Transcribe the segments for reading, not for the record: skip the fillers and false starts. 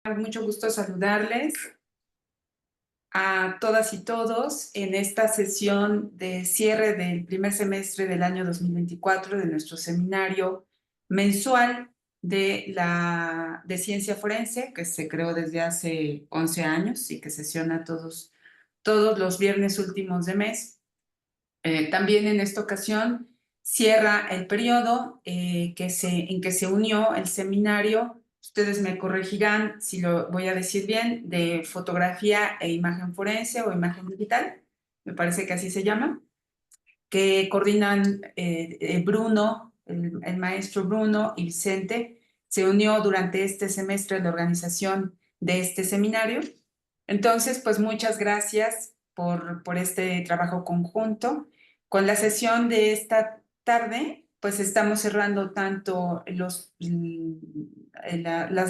Mucho gusto saludarles a todas y todos en esta sesión de cierre del primer semestre del año 2024 de nuestro seminario mensual de ciencia forense, que se creó desde hace 11 años y que sesiona todos los viernes últimos de mes. También en esta ocasión cierra el periodo en que se unió el seminario. Ustedes me corregirán si lo voy a decir bien, de fotografía e imagen forense o imagen digital, me parece que así se llama, que coordinan Bruno, el maestro Bruno y Vicente. Se unió durante este semestre a la organización de este seminario. Entonces, pues muchas gracias por este trabajo conjunto. Con la sesión de esta tarde, pues estamos cerrando tanto las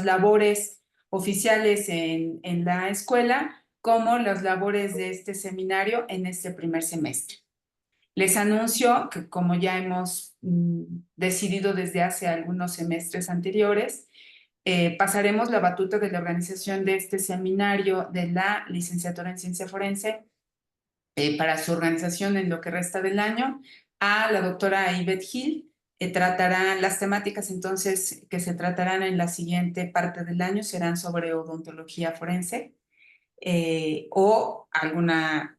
labores oficiales en la escuela como las labores de este seminario en este primer semestre. Les anuncio que como ya hemos decidido desde hace algunos semestres anteriores, pasaremos la batuta de la organización de este seminario de la licenciatura en ciencia forense para su organización en lo que resta del año a la doctora Ivette Gil. Tratará las temáticas entonces que se tratarán en la siguiente parte del año serán sobre odontología forense o alguna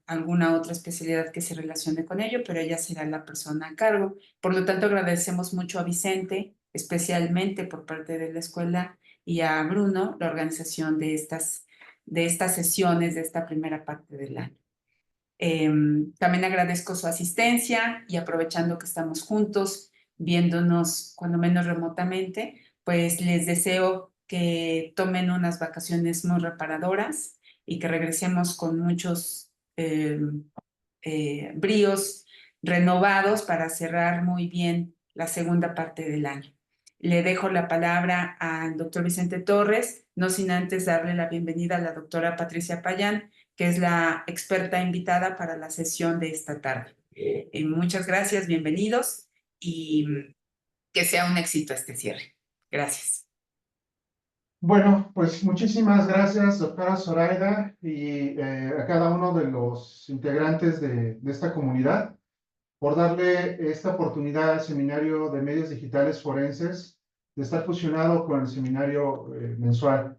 otra especialidad que se relacione con ello, pero ella será la persona a cargo. Por lo tanto, agradecemos mucho a Vicente, especialmente por parte de la escuela, y a Bruno, la organización de estas sesiones, de esta primera parte del año. También agradezco su asistencia y aprovechando que estamos juntos, viéndonos cuando menos remotamente, pues les deseo que tomen unas vacaciones muy reparadoras y que regresemos con muchos bríos renovados para cerrar muy bien la segunda parte del año. Le dejo la palabra al doctor Vicente Torres, no sin antes darle la bienvenida a la doctora Patricia Payán, que es la experta invitada para la sesión de esta tarde. Muchas gracias, bienvenidos y que sea un éxito este cierre. Gracias. Bueno, pues muchísimas gracias, doctora Zoraida, y a cada uno de los integrantes de esta comunidad por darle esta oportunidad al Seminario de Medios Digitales Forenses de estar fusionado con el seminario mensual.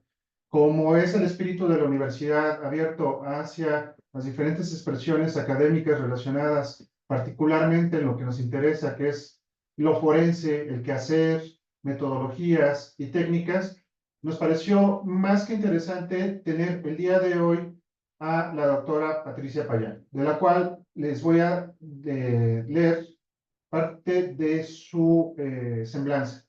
Como es el espíritu de la universidad abierto hacia las diferentes expresiones académicas relacionadas particularmente en lo que nos interesa, que es lo forense, el quehacer, metodologías y técnicas, nos pareció más que interesante tener el día de hoy a la doctora Patricia Payán, de la cual les voy a leer parte de su semblanza.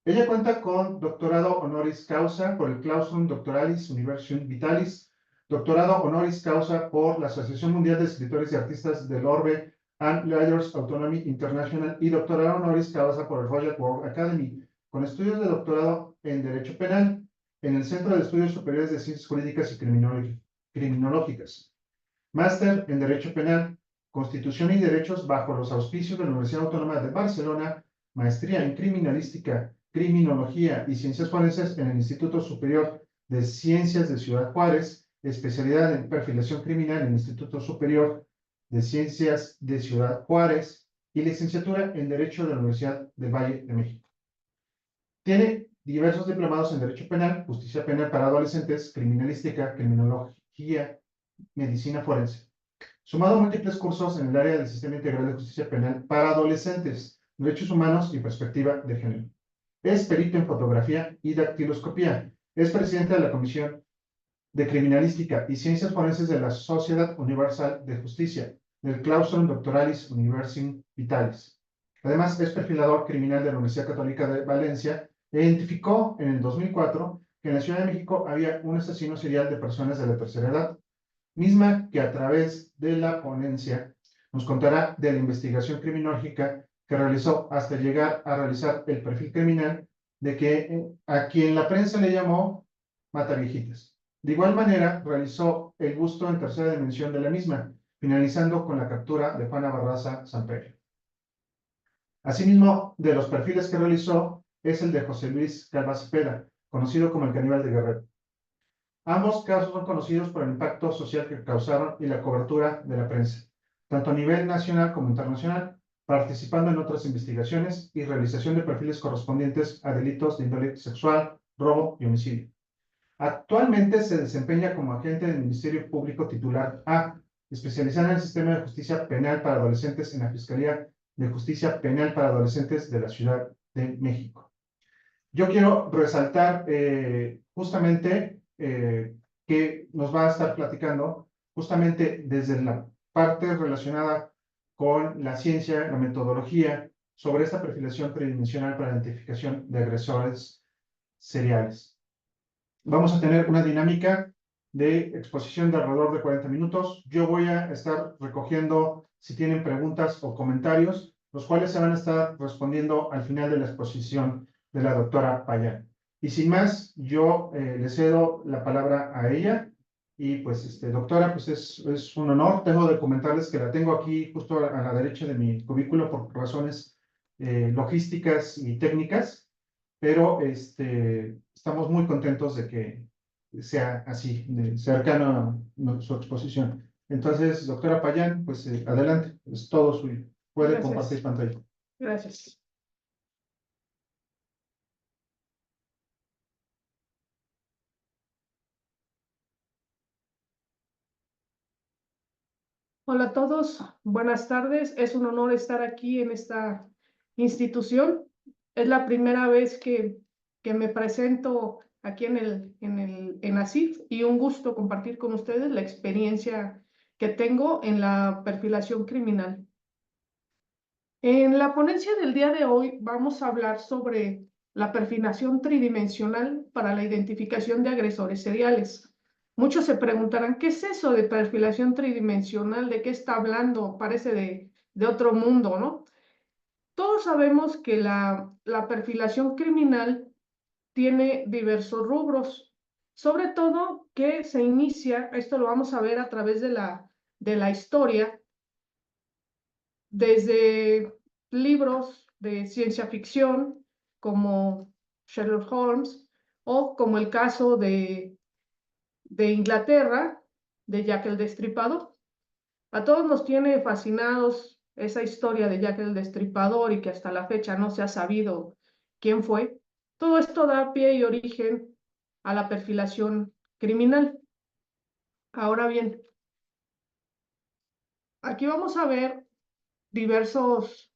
Ella cuenta con doctorado honoris causa por el Claustrum Doctoralis Universium Vitalis, doctorado honoris causa por la Asociación Mundial de Escritores y Artistas del Orbe and Leaders Autonomy International y doctorado honoris causa por el Royal World Academy, con estudios de doctorado en Derecho Penal en el Centro de Estudios Superiores de Ciencias Jurídicas y Criminológicas. Máster en Derecho Penal, Constitución y Derechos bajo los auspicios de la Universidad Autónoma de Barcelona, maestría en Criminalística, Criminología y Ciencias Forenses en el Instituto Superior de Ciencias de Ciudad Juárez, especialidad en Perfilación Criminal en el Instituto Superior de Ciencias de Ciudad Juárez y licenciatura en Derecho de la Universidad del Valle de México. Tiene diversos diplomados en Derecho Penal, Justicia Penal para Adolescentes, Criminalística, Criminología, Medicina Forense. Sumado a múltiples cursos en el área del Sistema Integral de Justicia Penal para Adolescentes, Derechos Humanos y Perspectiva de Género. Es perito en fotografía y dactiloscopía. Es presidente de la Comisión de Criminalística y Ciencias Forenses de la Sociedad Universal de Justicia, del Claustrum Doctoralis Universium Vitalis. Además, es perfilador criminal de la Universidad Católica de Valencia e identificó en el 2004 que en la Ciudad de México había un asesino serial de personas de la tercera edad, misma que a través de la ponencia nos contará de la investigación criminológica que realizó hasta llegar a realizar el perfil criminal de que a quien la prensa le llamó Mataviejitas. De igual manera, realizó el busto en tercera dimensión de la misma, finalizando con la captura de Juana Barraza Samperio. Asimismo, de los perfiles que realizó es el de José Luis Calva Cepeda, conocido como el Caníbal de Guerrero, Ambos casos son conocidos por el impacto social que causaron y la cobertura de la prensa, tanto a nivel nacional como internacional, participando en otras investigaciones y realización de perfiles correspondientes a delitos de índole sexual, robo y homicidio. Actualmente se desempeña como agente del Ministerio Público titular A, especializada en el sistema de justicia penal para adolescentes en la Fiscalía de Justicia Penal para Adolescentes de la Ciudad de México. Yo quiero resaltar justamente que nos va a estar platicando justamente desde la parte relacionada con la ciencia, la metodología, sobre esta perfilación tridimensional para identificación de agresores seriales. Vamos a tener una dinámica de exposición de alrededor de 40 minutos. Yo voy a estar recogiendo si tienen preguntas o comentarios, los cuales se van a estar respondiendo al final de la exposición de la doctora Payán. Y sin más, yo le cedo la palabra a ella. Y pues, doctora, pues es un honor. Tengo de comentarles que la tengo aquí justo a la derecha de mi cubículo por razones logísticas y técnicas, pero estamos muy contentos de que sea así, de cercano a su exposición. Entonces, doctora Payán, pues adelante, es todo suyo. Puede Gracias. compartir pantalla. Gracias. Hola a todos, buenas tardes. Es un honor estar aquí en esta institución. Es la primera vez que me presento aquí en ASIF y un gusto compartir con ustedes la experiencia que tengo en la perfilación criminal. En la ponencia del día de hoy vamos a hablar sobre la perfilación tridimensional para la identificación de agresores seriales. Muchos se preguntarán, ¿qué es eso de perfilación tridimensional? ¿De qué está hablando? Parece de otro mundo, ¿no? Todos sabemos que la perfilación criminal tiene diversos rubros, sobre todo que se inicia, esto lo vamos a ver a través de la historia, desde libros de ciencia ficción como Sherlock Holmes o como el caso de Inglaterra, de Jack el Destripador. A todos nos tiene fascinados esa historia de Jack el Destripador y que hasta la fecha no se ha sabido quién fue. Todo esto da pie y origen a la perfilación criminal. Ahora bien, aquí vamos a ver diversos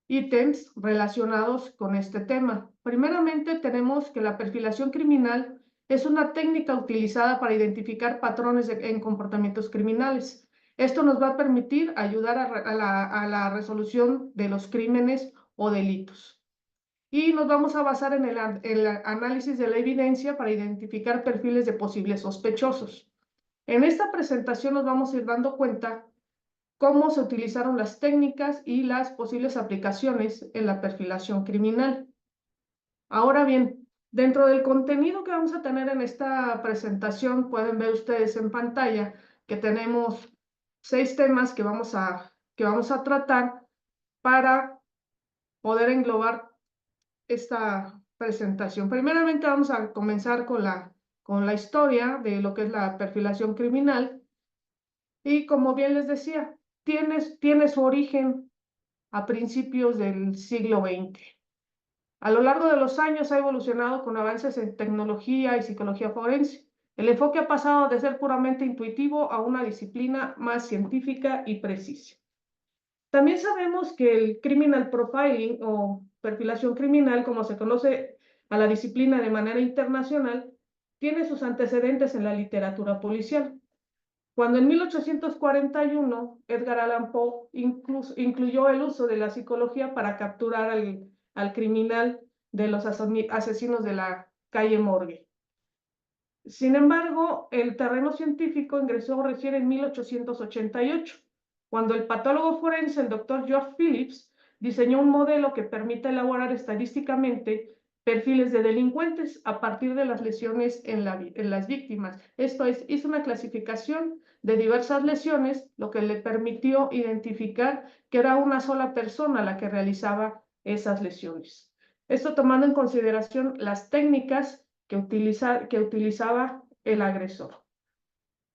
ítems relacionados con este tema. Primeramente, tenemos que la perfilación criminal es una técnica utilizada para identificar patrones en comportamientos criminales. Esto nos va a permitir ayudar a la resolución de los crímenes o delitos. Y nos vamos a basar en el análisis de la evidencia para identificar perfiles de posibles sospechosos. En esta presentación nos vamos a ir dando cuenta cómo se utilizaron las técnicas y las posibles aplicaciones en la perfilación criminal. Ahora bien, dentro del contenido que vamos a tener en esta presentación, pueden ver ustedes en pantalla que tenemos 6 temas que vamos a tratar para poder englobar esta presentación. Primeramente vamos a comenzar con la historia de lo que es la perfilación criminal. Y como bien les decía, tiene su origen a principios del siglo XX. A lo largo de los años ha evolucionado con avances en tecnología y psicología forense. El enfoque ha pasado de ser puramente intuitivo a una disciplina más científica y precisa. También sabemos que el criminal profiling o perfilación criminal, como se conoce a la disciplina de manera internacional, tiene sus antecedentes en la literatura policial. Cuando en 1841 Edgar Allan Poe incluyó el uso de la psicología para capturar al criminal de los asesinos de la calle Morgue. Sin embargo, el terreno científico ingresó recién en 1888, cuando el patólogo forense, el doctor George Phillips, diseñó un modelo que permite elaborar estadísticamente perfiles de delincuentes a partir de las lesiones en las víctimas. Esto es, hizo una clasificación de diversas lesiones, lo que le permitió identificar que era una sola persona la que realizaba esas lesiones. Esto tomando en consideración las técnicas que utilizaba el agresor.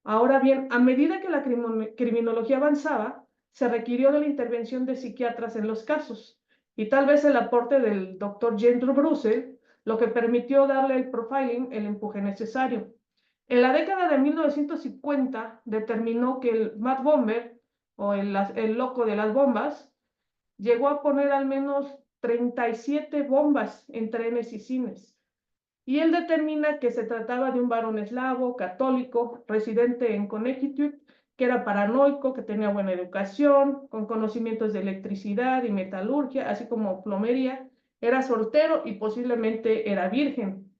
Ahora bien, a medida que la criminología avanzaba, se requirió de la intervención de psiquiatras en los casos, y tal vez el aporte del doctor James Brussel, lo que permitió darle el profiling el empuje necesario. En la década de 1950 determinó que el Mad Bomber, o el loco de las bombas, llegó a poner al menos 37 bombas en trenes y cines. Y él determina que se trataba de un varón eslavo, católico, residente en Connecticut, que era paranoico, que tenía buena educación, con conocimientos de electricidad y metalurgia, así como plomería, era soltero y posiblemente era virgen.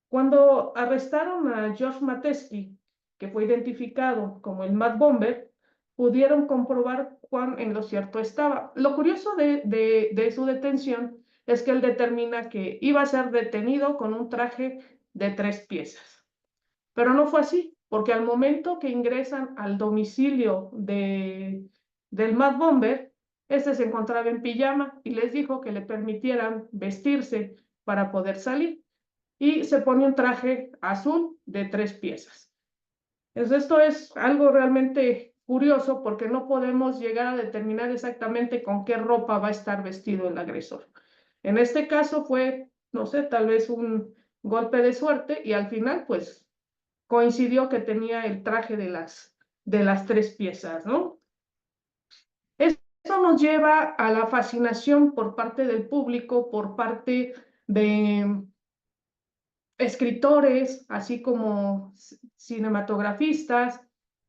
Cuando arrestaron a George Matesky, que fue identificado como el Mad Bomber, pudieron comprobar cuán en lo cierto estaba. Lo curioso de su detención es que él determina que iba a ser detenido con un traje de 3 piezas. Pero no fue así, porque al momento que ingresan al domicilio del Mad Bomber, este se encontraba en pijama y les dijo que le permitieran vestirse para poder salir. Y se pone un traje azul de 3 piezas. Esto es algo realmente curioso porque no podemos llegar a determinar exactamente con qué ropa va a estar vestido el agresor. En este caso fue, no sé, tal vez un golpe de suerte y al final pues coincidió que tenía el traje de las 3 piezas, ¿no? Esto nos lleva a la fascinación por parte del público, por parte de escritores, así como cinematografistas,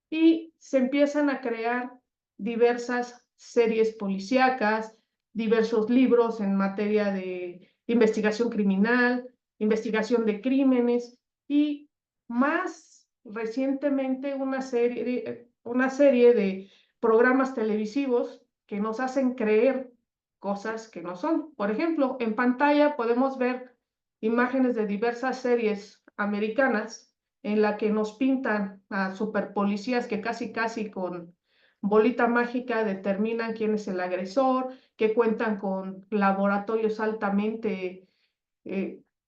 y se empiezan a crear diversas series policíacas, diversos libros en materia de investigación criminal, investigación de crímenes, y más recientemente una serie de programas televisivos que nos hacen creer cosas que no son. Por ejemplo, en pantalla podemos ver imágenes de diversas series americanas en la que nos pintan a superpolicías que casi con bolita mágica determinan quién es el agresor, que cuentan con laboratorios altamente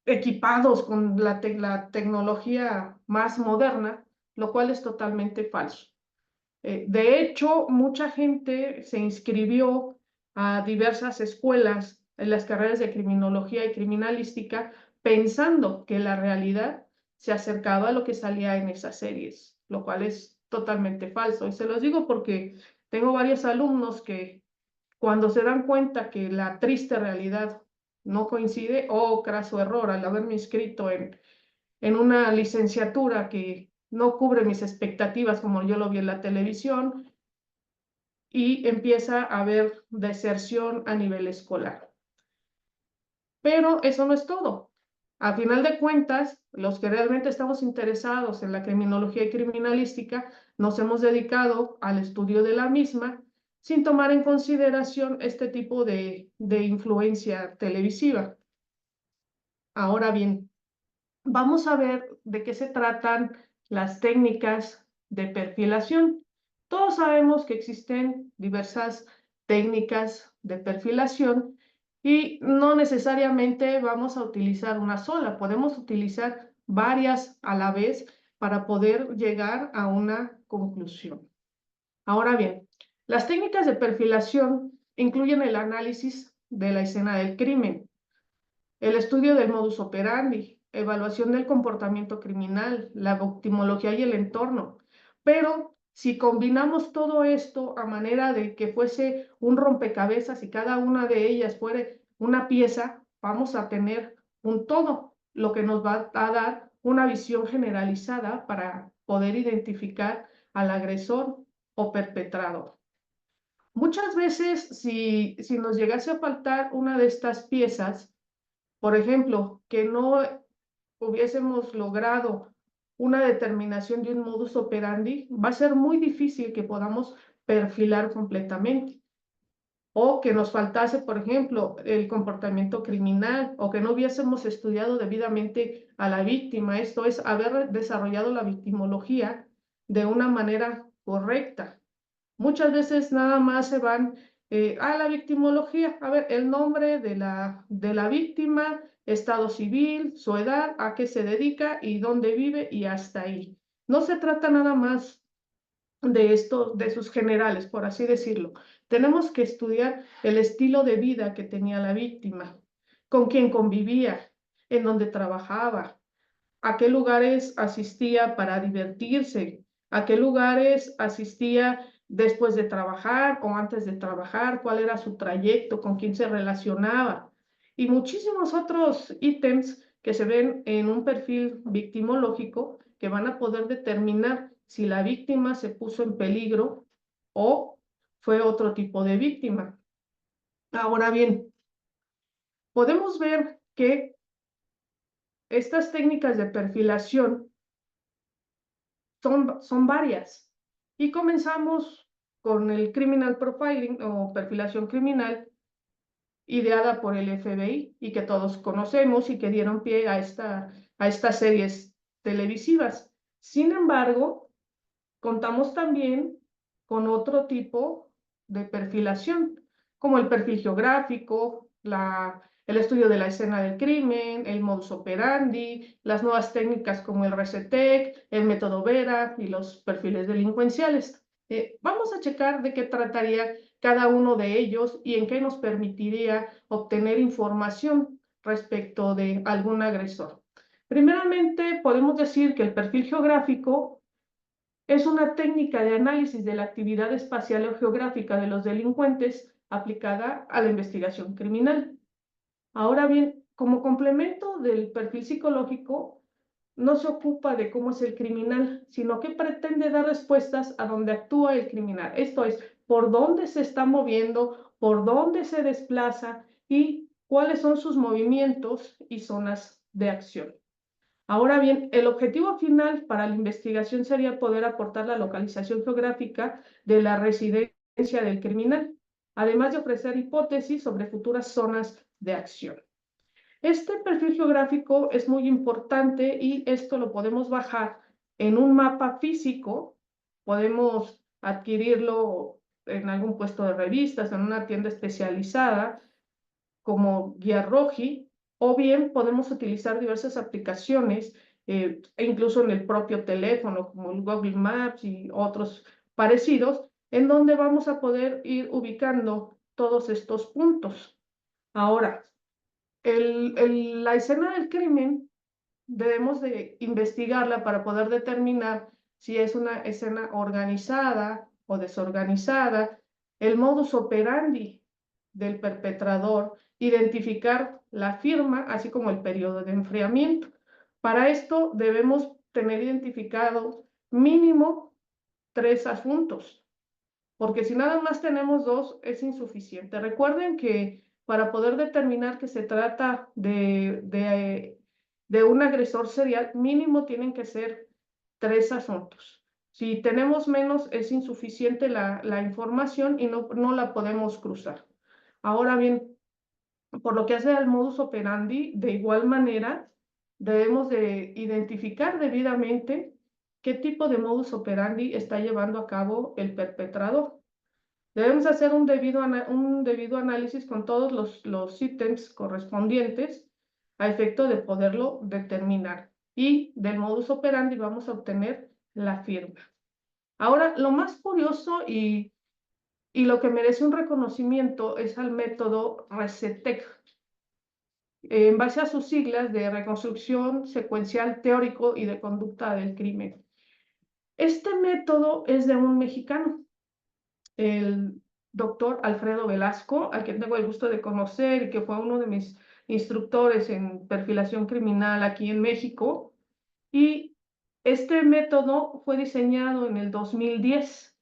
equipados con la tecnología más moderna, lo cual es totalmente falso. De hecho, mucha gente se inscribió a diversas escuelas en las carreras de criminología y criminalística pensando que la realidad se acercaba a lo que salía en esas series, lo cual es totalmente falso. Y se los digo porque tengo varios alumnos que cuando se dan cuenta que la triste realidad no coincide, oh, craso error, al haberme inscrito en una licenciatura que no cubre mis expectativas como yo lo vi en la televisión, y empieza a haber deserción a nivel escolar. Pero eso no es todo. A final de cuentas, los que realmente estamos interesados en la criminología y criminalística, nos hemos dedicado al estudio de la misma sin tomar en consideración este tipo de influencia televisiva. Ahora bien, vamos a ver de qué se tratan las técnicas de perfilación. Todos sabemos que existen diversas técnicas de perfilación y no necesariamente vamos a utilizar una sola, podemos utilizar varias a la vez para poder llegar a una conclusión. Ahora bien, las técnicas de perfilación incluyen el análisis de la escena del crimen, el estudio del modus operandi, evaluación del comportamiento criminal, la victimología y el entorno. Pero si combinamos todo esto a manera de que fuese un rompecabezas y cada una de ellas fuera una pieza, vamos a tener un todo, lo que nos va a dar una visión generalizada para poder identificar al agresor o perpetrador. Muchas veces, si nos llegase a faltar una de estas piezas, por ejemplo, que no hubiésemos logrado una determinación de un modus operandi, va a ser muy difícil que podamos perfilar completamente. O que nos faltase, por ejemplo, el comportamiento criminal, o que no hubiésemos estudiado debidamente a la víctima. Esto es, haber desarrollado la victimología de una manera correcta. Muchas veces nada más se van a la victimología, a ver, el nombre de la víctima, estado civil, su edad, a qué se dedica y dónde vive y hasta ahí. No se trata nada más de esto, de sus generales, por así decirlo. Tenemos que estudiar el estilo de vida que tenía la víctima, con quién convivía, en dónde trabajaba, a qué lugares asistía para divertirse, a qué lugares asistía después de trabajar o antes de trabajar, cuál era su trayecto, con quién se relacionaba y muchísimos otros ítems que se ven en un perfil victimológico que van a poder determinar si la víctima se puso en peligro o fue otro tipo de víctima. Ahora bien, podemos ver que estas técnicas de perfilación son varias. Y comenzamos con el criminal profiling o perfilación criminal, ideada por el FBI y que todos conocemos y que dieron pie a estas series televisivas. Sin embargo, contamos también con otro tipo de perfilación, como el perfil geográfico, el estudio de la escena del crimen, el modus operandi, las nuevas técnicas como el RECETEC, el método Vera y los perfiles delincuenciales. Vamos a checar de qué trataría cada uno de ellos y en qué nos permitiría obtener información respecto de algún agresor. Primeramente, podemos decir que el perfil geográfico es una técnica de análisis de la actividad espacial o geográfica de los delincuentes aplicada a la investigación criminal. Ahora bien, como complemento del perfil psicológico, no se ocupa de cómo es el criminal, sino que pretende dar respuestas a dónde actúa el criminal. Esto es, por dónde se está moviendo, por dónde se desplaza y cuáles son sus movimientos y zonas de acción. Ahora bien, el objetivo final para la investigación sería poder aportar la localización geográfica de la residencia del criminal, además de ofrecer hipótesis sobre futuras zonas de acción. Este perfil geográfico es muy importante y esto lo podemos bajar en un mapa físico, podemos adquirirlo en algún puesto de revistas, en una tienda especializada como Guía Roji, o bien podemos utilizar diversas aplicaciones e incluso en el propio teléfono como el Google Maps y otros parecidos, en donde vamos a poder ir ubicando todos estos puntos. Ahora, la escena del crimen debemos de investigarla para poder determinar si es una escena organizada o desorganizada, el modus operandi del perpetrador, identificar la firma, así como el periodo de enfriamiento. Para esto debemos tener identificado mínimo 3 asuntos, porque si nada más tenemos 2 es insuficiente. Recuerden que para poder determinar que se trata de un agresor serial, mínimo tienen que ser 3 asuntos. Si tenemos menos, es insuficiente la información y no la podemos cruzar. Ahora bien, por lo que hace al modus operandi, de igual manera, debemos de identificar debidamente qué tipo de modus operandi está llevando a cabo el perpetrador. Debemos hacer un debido análisis con todos los ítems correspondientes a efecto de poderlo determinar. Y del modus operandi vamos a obtener la firma. Ahora, lo más curioso y lo que merece un reconocimiento es al método RECETEC, en base a sus siglas de reconstrucción secuencial teórico y de conducta del crimen. Este método es de un mexicano, el doctor Alfredo Velasco, al que tengo el gusto de conocer y que fue uno de mis instructores en perfilación criminal aquí en México. Y este método fue diseñado en el 2010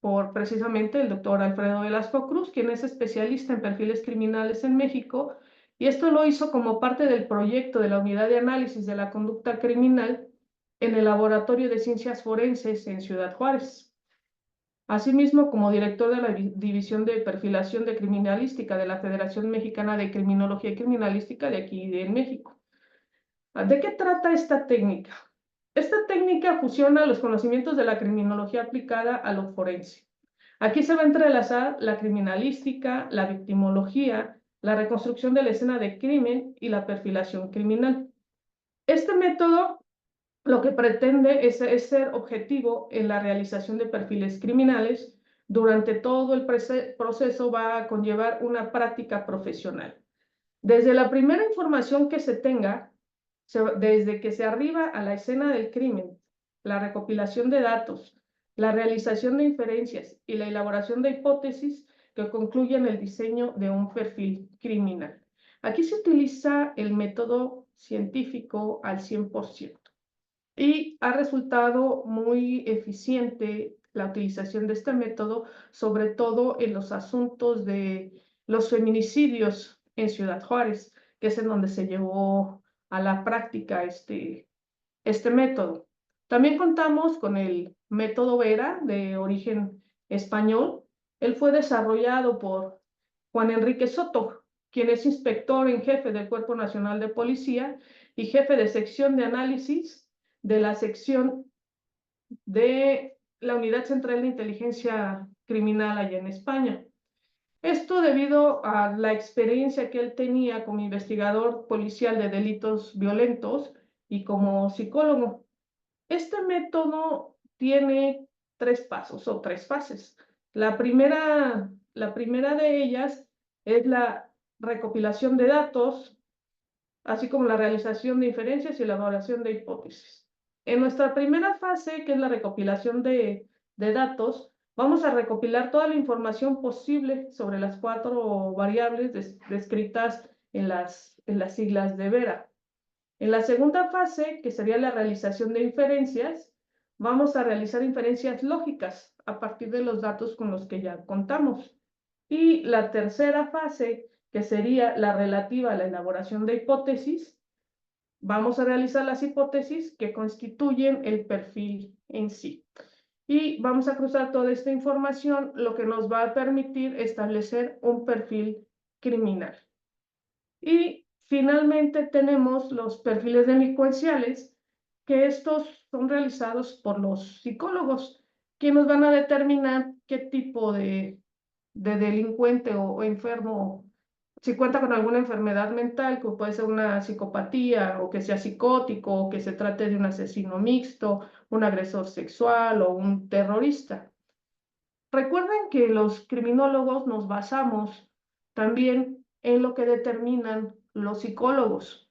por precisamente el doctor Alfredo Velasco Cruz, quien es especialista en perfiles criminales en México, y esto lo hizo como parte del proyecto de la Unidad de Análisis de la Conducta Criminal en el Laboratorio de Ciencias Forenses en Ciudad Juárez. Asimismo, como director de la División de Perfilación de Criminalística de la Federación Mexicana de Criminología y Criminalística de aquí de México. ¿De qué trata esta técnica? Esta técnica fusiona los conocimientos de la criminología aplicada a lo forense. Aquí se va a entrelazar la criminalística, la victimología, la reconstrucción de la escena de crimen y la perfilación criminal. Este método lo que pretende es ser objetivo en la realización de perfiles criminales. Durante todo el proceso va a conllevar una práctica profesional. Desde la primera información que se tenga, desde que se arriba a la escena del crimen, la recopilación de datos, la realización de inferencias y la elaboración de hipótesis que concluyen el diseño de un perfil criminal. Aquí se utiliza el método científico al 100%. Y ha resultado muy eficiente la utilización de este método, sobre todo en los asuntos de los feminicidios en Ciudad Juárez, que es en donde se llevó a la práctica este método. También contamos con el método Vera, de origen español. Él fue desarrollado por Juan Enrique Soto, quien es inspector en jefe del Cuerpo Nacional de Policía y jefe de sección de análisis de la sección de la Unidad Central de Inteligencia Criminal allá en España. Esto debido a la experiencia que él tenía como investigador policial de delitos violentos y como psicólogo. Este método tiene 3 pasos o 3 fases. La primera de ellas es la recopilación de datos, así como la realización de inferencias y elaboración de hipótesis. En nuestra primera fase, que es la recopilación de datos, vamos a recopilar toda la información posible sobre las 4 variables descritas en las siglas de Vera. En la segunda fase, que sería la realización de inferencias, vamos a realizar inferencias lógicas a partir de los datos con los que ya contamos. Y la tercera fase, que sería la relativa a la elaboración de hipótesis, vamos a realizar las hipótesis que constituyen el perfil en sí. Y vamos a cruzar toda esta información, lo que nos va a permitir establecer un perfil criminal. Y finalmente tenemos los perfiles delincuenciales, que estos son realizados por los psicólogos, que nos van a determinar qué tipo de delincuente o enfermo, si cuenta con alguna enfermedad mental, que puede ser una psicopatía, o que sea psicótico, o que se trate de un asesino mixto, un agresor sexual o un terrorista. Recuerden que los criminólogos nos basamos también en lo que determinan los psicólogos.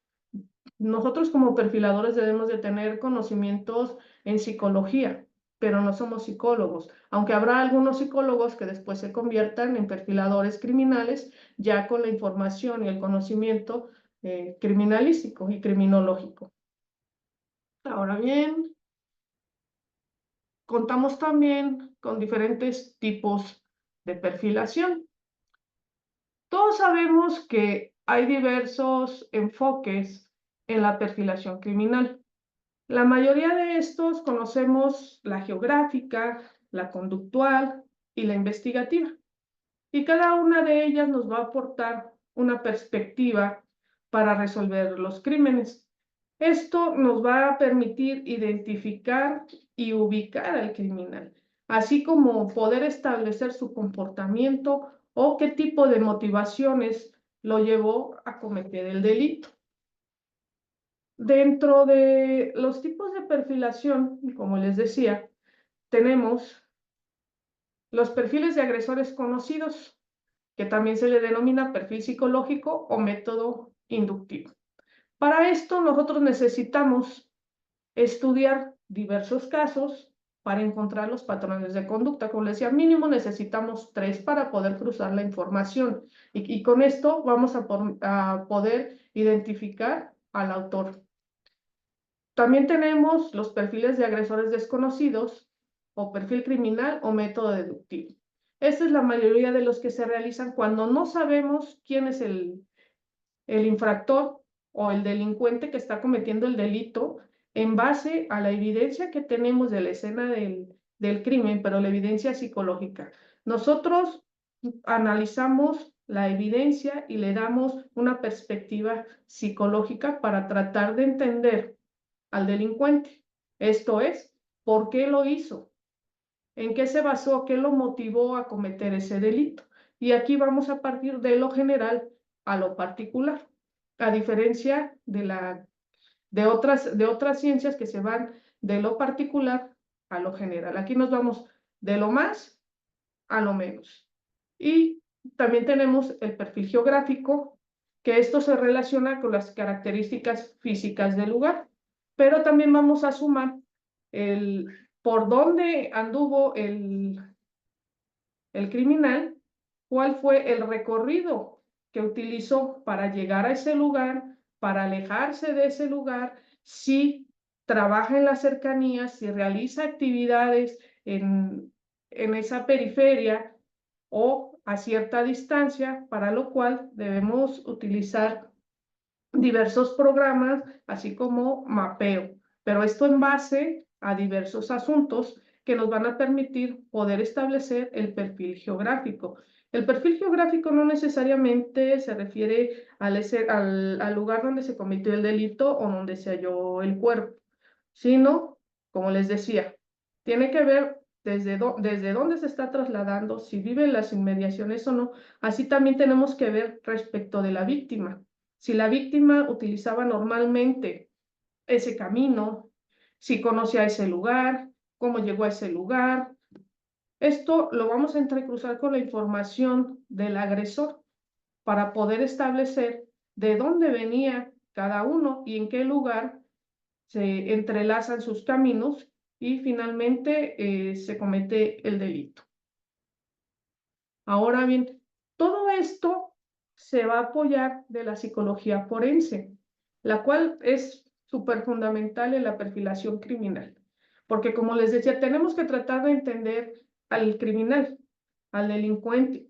Nosotros como perfiladores debemos de tener conocimientos en psicología, pero no somos psicólogos, aunque habrá algunos psicólogos que después se conviertan en perfiladores criminales, ya con la información y el conocimiento criminalístico y criminológico. Ahora bien, contamos también con diferentes tipos de perfilación. Todos sabemos que hay diversos enfoques en la perfilación criminal. La mayoría de estos conocemos la geográfica, la conductual y la investigativa. Y cada una de ellas nos va a aportar una perspectiva para resolver los crímenes. Esto nos va a permitir identificar y ubicar al criminal, así como poder establecer su comportamiento o qué tipo de motivaciones lo llevó a cometer el delito. Dentro de los tipos de perfilación, como les decía, tenemos los perfiles de agresores conocidos, que también se le denomina perfil psicológico o método inductivo. Para esto nosotros necesitamos estudiar diversos casos para encontrar los patrones de conducta. Como les decía, mínimo necesitamos 3 para poder cruzar la información y con esto vamos a poder identificar al autor. También tenemos los perfiles de agresores desconocidos o perfil criminal o método deductivo. Esta es la mayoría de los que se realizan cuando no sabemos quién es el infractor o el delincuente que está cometiendo el delito en base a la evidencia que tenemos de la escena del crimen, pero la evidencia psicológica. Nosotros analizamos la evidencia y le damos una perspectiva psicológica para tratar de entender al delincuente. Esto es, ¿por qué lo hizo? ¿En qué se basó? ¿Qué lo motivó a cometer ese delito? Y aquí vamos a partir de lo general a lo particular, a diferencia de otras ciencias que se van de lo particular a lo general. Aquí nos vamos de lo más a lo menos. Y también tenemos el perfil geográfico, que esto se relaciona con las características físicas del lugar, pero también vamos a sumar el por dónde anduvo el criminal, cuál fue el recorrido que utilizó para llegar a ese lugar, para alejarse de ese lugar, si trabaja en las cercanías, si realiza actividades en esa periferia o a cierta distancia, para lo cual debemos utilizar diversos programas, así como mapeo, pero esto en base a diversos asuntos que nos van a permitir poder establecer el perfil geográfico. El perfil geográfico no necesariamente se refiere al lugar donde se cometió el delito o donde se halló el cuerpo, sino, como les decía, tiene que ver desde dónde se está trasladando, si vive en las inmediaciones o no. Así también tenemos que ver respecto de la víctima. Si la víctima utilizaba normalmente ese camino, si conocía ese lugar, cómo llegó a ese lugar. Esto lo vamos a entrecruzar con la información del agresor para poder establecer de dónde venía cada uno y en qué lugar se entrelazan sus caminos y finalmente se comete el delito. Ahora bien, todo esto se va a apoyar de la psicología forense, la cual es súper fundamental en la perfilación criminal, porque como les decía, tenemos que tratar de entender al criminal, al delincuente.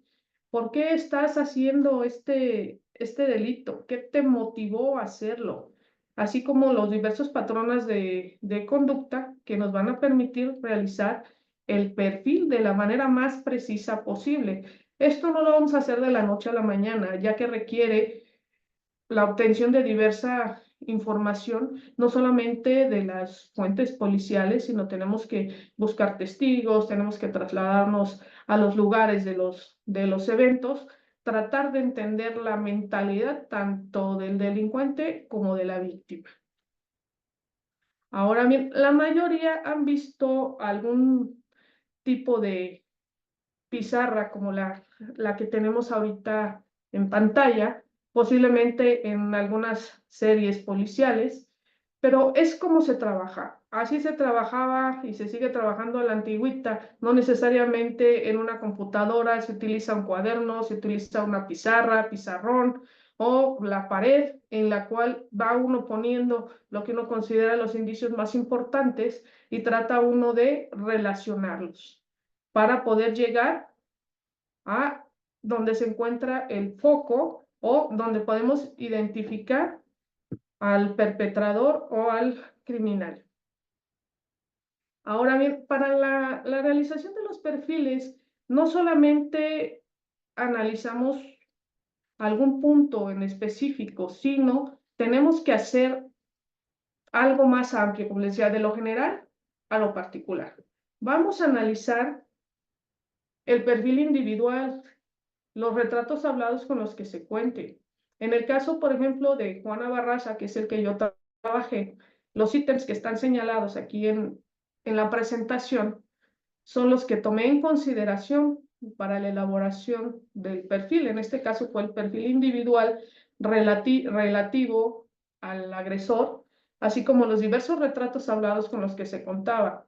¿Por qué estás haciendo este delito? ¿Qué te motivó a hacerlo? Así como los diversos patrones de conducta que nos van a permitir realizar el perfil de la manera más precisa posible. Esto no lo vamos a hacer de la noche a la mañana, ya que requiere la obtención de diversa información, no solamente de las fuentes policiales, sino tenemos que buscar testigos, tenemos que trasladarnos a los lugares de los eventos, tratar de entender la mentalidad tanto del delincuente como de la víctima. Ahora bien, la mayoría han visto algún tipo de pizarra como la que tenemos ahorita en pantalla, posiblemente en algunas series policiales, pero es como se trabaja. Así se trabajaba y se sigue trabajando a la antigüita, no necesariamente en una computadora, se utiliza un cuaderno, se utiliza una pizarra, pizarrón o la pared en la cual va uno poniendo lo que uno considera los indicios más importantes y trata uno de relacionarlos para poder llegar a donde se encuentra el foco o donde podemos identificar al perpetrador o al criminal. Ahora bien, para la realización de los perfiles, no solamente analizamos algún punto en específico, sino tenemos que hacer algo más amplio, como les decía, de lo general a lo particular. Vamos a analizar el perfil individual, los retratos hablados con los que se cuente. En el caso, por ejemplo, de Juana Barraza, que es el que yo trabajé, los ítems que están señalados aquí en la presentación son los que tomé en consideración para la elaboración del perfil. En este caso fue el perfil individual relativo al agresor, así como los diversos retratos hablados con los que se contaba.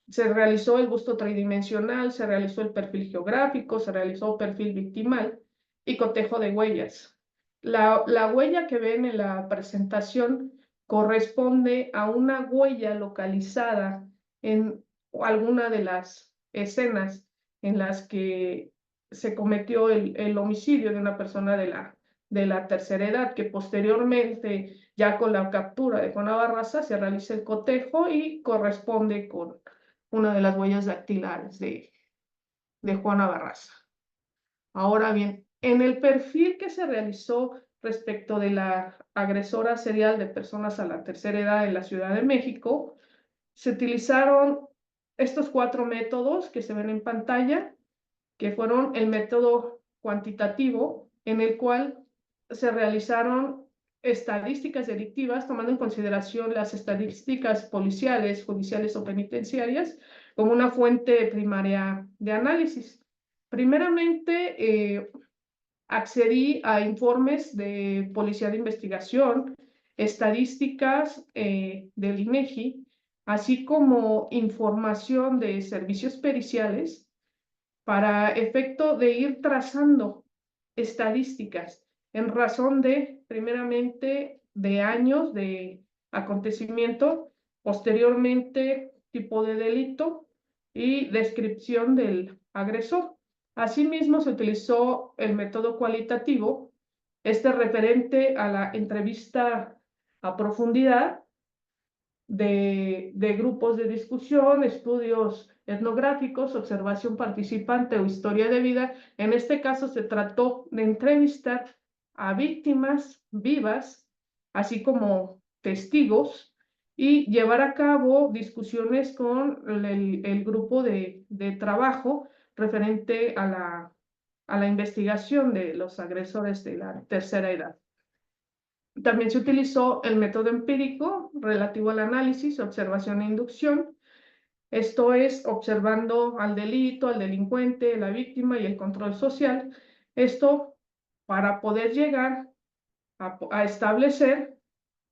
Se realizó el busto tridimensional, se realizó el perfil geográfico, se realizó perfil victimal y cotejo de huellas. La huella que ven en la presentación corresponde a una huella localizada en alguna de las escenas en las que se cometió el homicidio de una persona de la tercera edad, que posteriormente, ya con la captura de Juana Barraza, se realiza el cotejo y corresponde con una de las huellas dactilares de Juana Barraza. Ahora bien, en el perfil que se realizó respecto de la agresora serial de personas a la tercera edad en la Ciudad de México, se utilizaron estos 4 métodos que se ven en pantalla, que fueron el método cuantitativo, en el cual se realizaron estadísticas delictivas, tomando en consideración las estadísticas policiales, judiciales o penitenciarias, como una fuente primaria de análisis. Primeramente, accedí a informes de Policía de Investigación, estadísticas del INEGI, así como información de servicios periciales para efecto de ir trazando estadísticas en razón de, primeramente, de años de acontecimiento, posteriormente tipo de delito y descripción del agresor. Asimismo, se utilizó el método cualitativo, referente a la entrevista a profundidad de grupos de discusión, estudios etnográficos, observación participante o historia de vida. En este caso se trató de entrevistar a víctimas vivas, así como testigos, y llevar a cabo discusiones con el grupo de trabajo referente a la investigación de los agresores de la tercera edad. También se utilizó el método empírico relativo al análisis, observación e inducción. Esto es, observando al delito, al delincuente, la víctima y el control social. Esto para poder llegar a establecer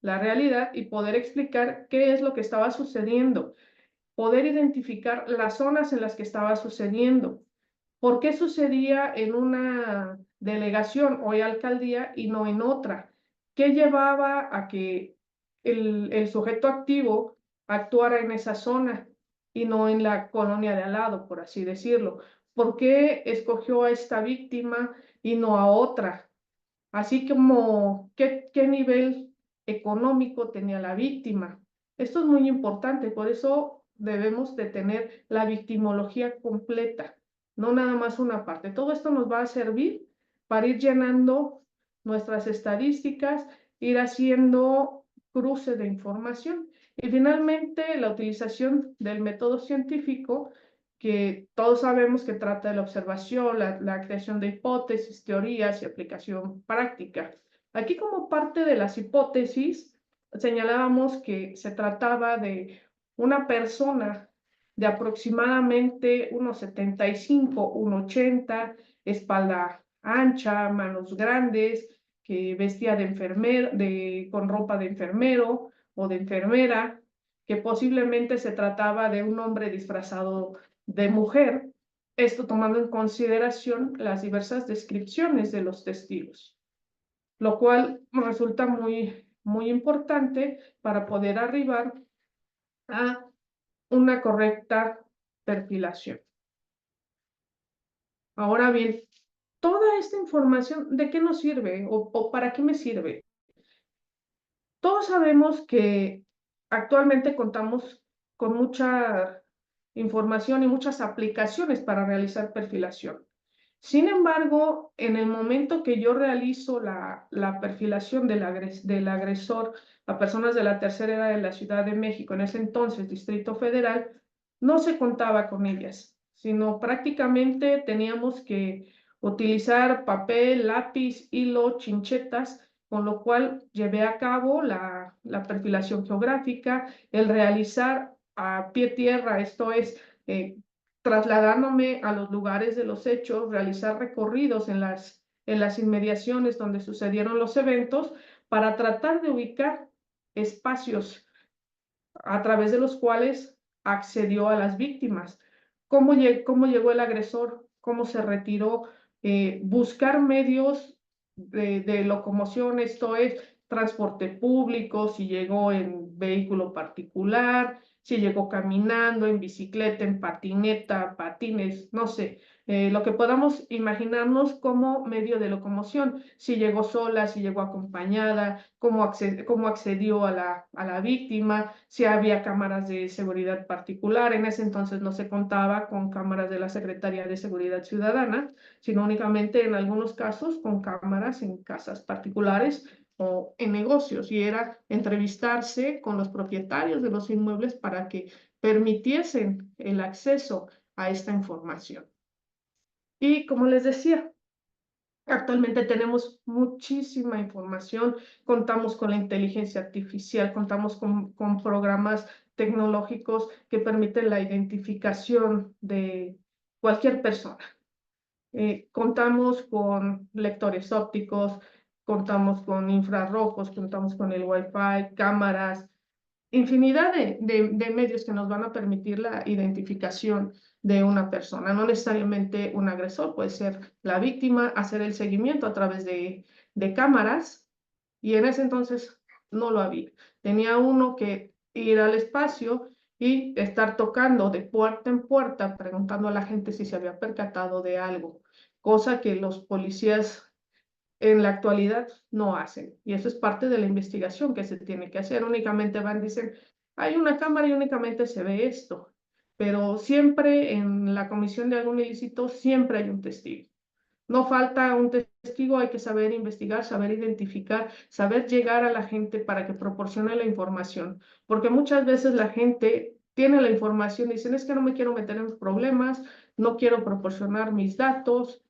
la realidad y poder explicar qué es lo que estaba sucediendo, poder identificar las zonas en las que estaba sucediendo, por qué sucedía en una delegación o alcaldía y no en otra, qué llevaba a que el sujeto activo actuara en esa zona y no en la colonia de al lado, por así decirlo, por qué escogió a esta víctima y no a otra, así como qué nivel económico tenía la víctima. Esto es muy importante, por eso debemos de tener la victimología completa, no nada más una parte. Todo esto nos va a servir para ir llenando nuestras estadísticas, ir haciendo cruce de información y finalmente la utilización del método científico, que todos sabemos que trata de la observación, la creación de hipótesis, teorías y aplicación práctica. Aquí, como parte de las hipótesis, señalábamos que se trataba de una persona de aproximadamente unos 75, 1,80, espalda ancha, manos grandes, que vestía de enfermero, con ropa de enfermero o de enfermera, que posiblemente se trataba de un hombre disfrazado de mujer, esto tomando en consideración las diversas descripciones de los testigos, lo cual resulta muy, muy importante para poder arribar a una correcta perfilación. Ahora bien, toda esta información, ¿de qué nos sirve o para qué me sirve? Todos sabemos que actualmente contamos con mucha información y muchas aplicaciones para realizar perfilación. Sin embargo, en el momento que yo realizo la perfilación del agresor a personas de la tercera edad de la Ciudad de México, en ese entonces Distrito Federal, no se contaba con ellas, sino prácticamente teníamos que utilizar papel, lápiz, hilo, chinchetas, con lo cual llevé a cabo la perfilación geográfica, el realizar a pie tierra, esto es, trasladándome a los lugares de los hechos, realizar recorridos en las inmediaciones donde sucedieron los eventos para tratar de ubicar espacios a través de los cuales accedió a las víctimas, cómo llegó el agresor, cómo se retiró, buscar medios de locomoción, esto es, transporte público, si llegó en vehículo particular, si llegó caminando, en bicicleta, en patineta, patines, no sé, lo que podamos imaginarnos como medio de locomoción, si llegó sola, si llegó acompañada, cómo accedió a la víctima, si había cámaras de seguridad particular. En ese entonces no se contaba con cámaras de la Secretaría de Seguridad Ciudadana, sino únicamente en algunos casos con cámaras en casas particulares o en negocios, y era entrevistarse con los propietarios de los inmuebles para que permitiesen el acceso a esta información. Y como les decía, Actualmente tenemos muchísima información, contamos con la inteligencia artificial, contamos con programas tecnológicos que permiten la identificación de cualquier persona. Contamos con lectores ópticos, contamos con infrarrojos, contamos con el Wi-Fi, cámaras, infinidad de medios que nos van a permitir la identificación de una persona, no necesariamente un agresor, puede ser la víctima, hacer el seguimiento a través de cámaras, y en ese entonces no lo había. Tenía uno que ir al espacio y estar tocando de puerta en puerta, preguntando a la gente si se había percatado de algo, cosa que los policías en la actualidad no hacen. Y eso es parte de la investigación que se tiene que hacer. Únicamente van, dicen, hay una cámara y únicamente se ve esto. Pero siempre en la comisión de algún ilícito, siempre hay un testigo. No falta un testigo, hay que saber investigar, saber identificar, saber llegar a la gente para que proporcione la información. Porque muchas veces la gente tiene la información y dicen, es que no me quiero meter en problemas, no quiero proporcionar mis datos,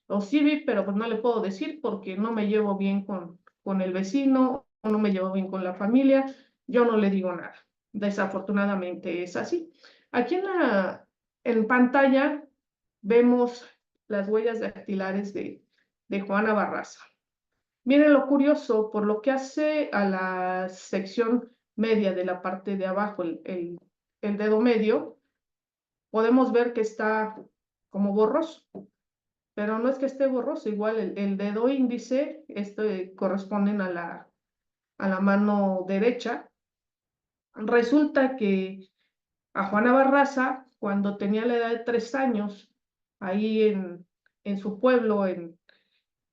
o sí vi, pero pues no le puedo decir porque no me llevo bien con el vecino o no me llevo bien con la familia, yo no le digo nada. Desafortunadamente es así. Aquí en pantalla vemos las huellas dactilares de Juana Barraza. Miren lo curioso, por lo que hace a la sección media de la parte de abajo, el dedo medio, podemos ver que está como borroso, pero no es que esté borroso, igual el dedo índice, corresponden a la mano derecha. Resulta que a Juana Barraza, cuando tenía la edad de 3 años, ahí en su pueblo, en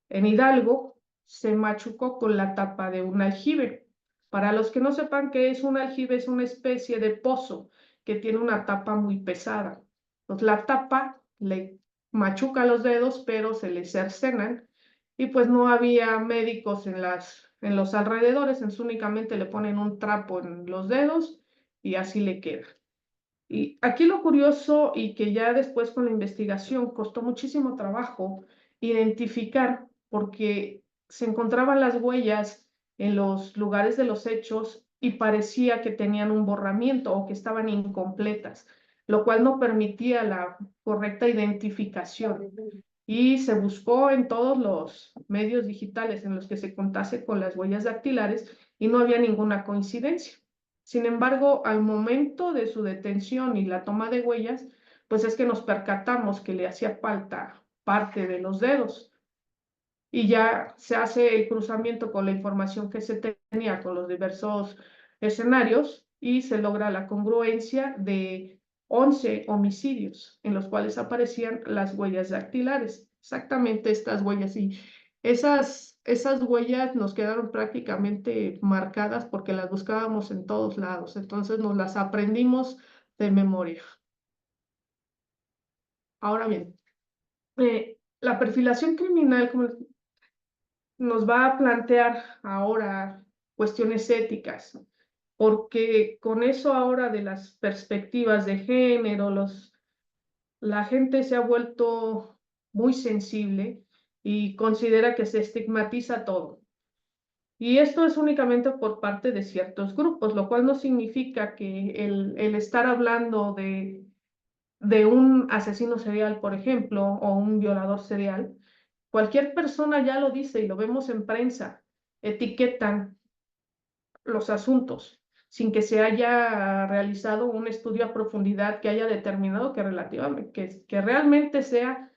Hidalgo, se machucó con la tapa de un aljibe. Para los que no sepan qué es un aljibe, es una especie de pozo que tiene una tapa muy pesada. Entonces la tapa le machuca los dedos, pero se le cercenan, y pues no había médicos en los alrededores, entonces únicamente le ponen un trapo en los dedos y así le queda. Y aquí lo curioso, y que ya después con la investigación costó muchísimo trabajo identificar, porque se encontraban las huellas en los lugares de los hechos y parecía que tenían un borramiento o que estaban incompletas, lo cual no permitía la correcta identificación. Y se buscó en todos los medios digitales en los que se contase con las huellas dactilares y no había ninguna coincidencia. Sin embargo, al momento de su detención y la toma de huellas, pues es que nos percatamos que le hacía falta parte de los dedos, y ya se hace el cruzamiento con la información que se tenía con los diversos escenarios y se logra la congruencia de 11 homicidios en los cuales aparecían las huellas dactilares, exactamente estas huellas. Y esas huellas nos quedaron prácticamente marcadas porque las buscábamos en todos lados, entonces nos las aprendimos de memoria. Ahora bien, la perfilación criminal, como nos va a plantear ahora cuestiones éticas, porque con eso ahora de las perspectivas de género, la gente se ha vuelto muy sensible y considera que se estigmatiza todo. Y esto es únicamente por parte de ciertos grupos, lo cual no significa que el estar hablando de un asesino serial, por ejemplo, o un violador serial, cualquier persona ya lo dice y lo vemos en prensa, etiquetan los asuntos sin que se haya realizado un estudio a profundidad que haya determinado que relativamente, que realmente sea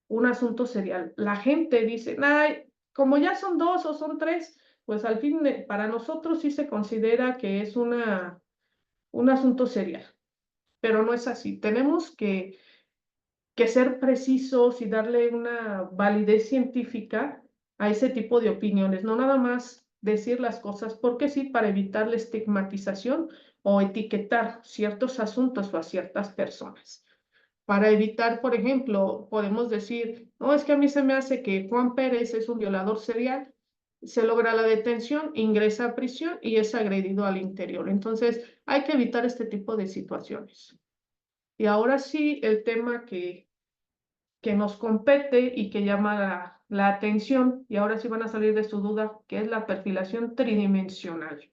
un asunto serial. La gente dice, ay, como ya son 2 o son 3, pues al fin para nosotros sí se considera que es un asunto serial, pero no es así. Tenemos que ser precisos y darle una validez científica a ese tipo de opiniones, no nada más decir las cosas porque sí, para evitar la estigmatización o etiquetar ciertos asuntos o a ciertas personas. Para evitar, por ejemplo, podemos decir, no, es que a mí se me hace que Juan Pérez es un violador serial, se logra la detención, ingresa a prisión y es agredido al interior. Entonces, hay que evitar este tipo de situaciones. Y ahora sí, el tema que nos compete y que llama la atención, y ahora sí van a salir de su duda, que es la perfilación tridimensional.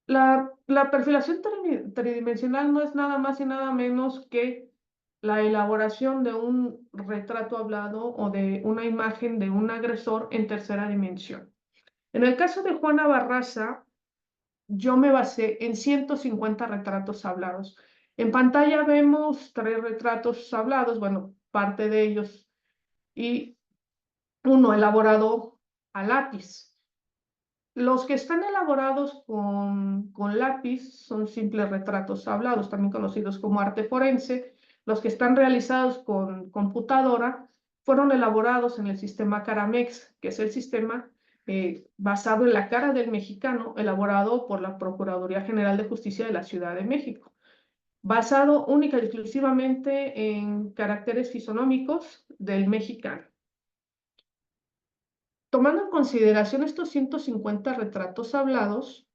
La perfilación tridimensional no es nada más y nada menos que la elaboración de un retrato hablado o de una imagen de un agresor en tercera dimensión. En el caso de Juana Barraza, yo me basé en 150 retratos hablados. En pantalla vemos 3 retratos hablados, bueno, parte de ellos, y uno elaborado a lápiz. Los que están elaborados con lápiz son simples retratos hablados, también conocidos como arte forense. Los que están realizados con computadora fueron elaborados en el sistema Caramex, que es el sistema basado en la cara del mexicano, elaborado por la Procuraduría General de Justicia de la Ciudad de México, basado única y exclusivamente en caracteres fisonómicos del mexicano. Tomando en consideración estos 150 retratos hablados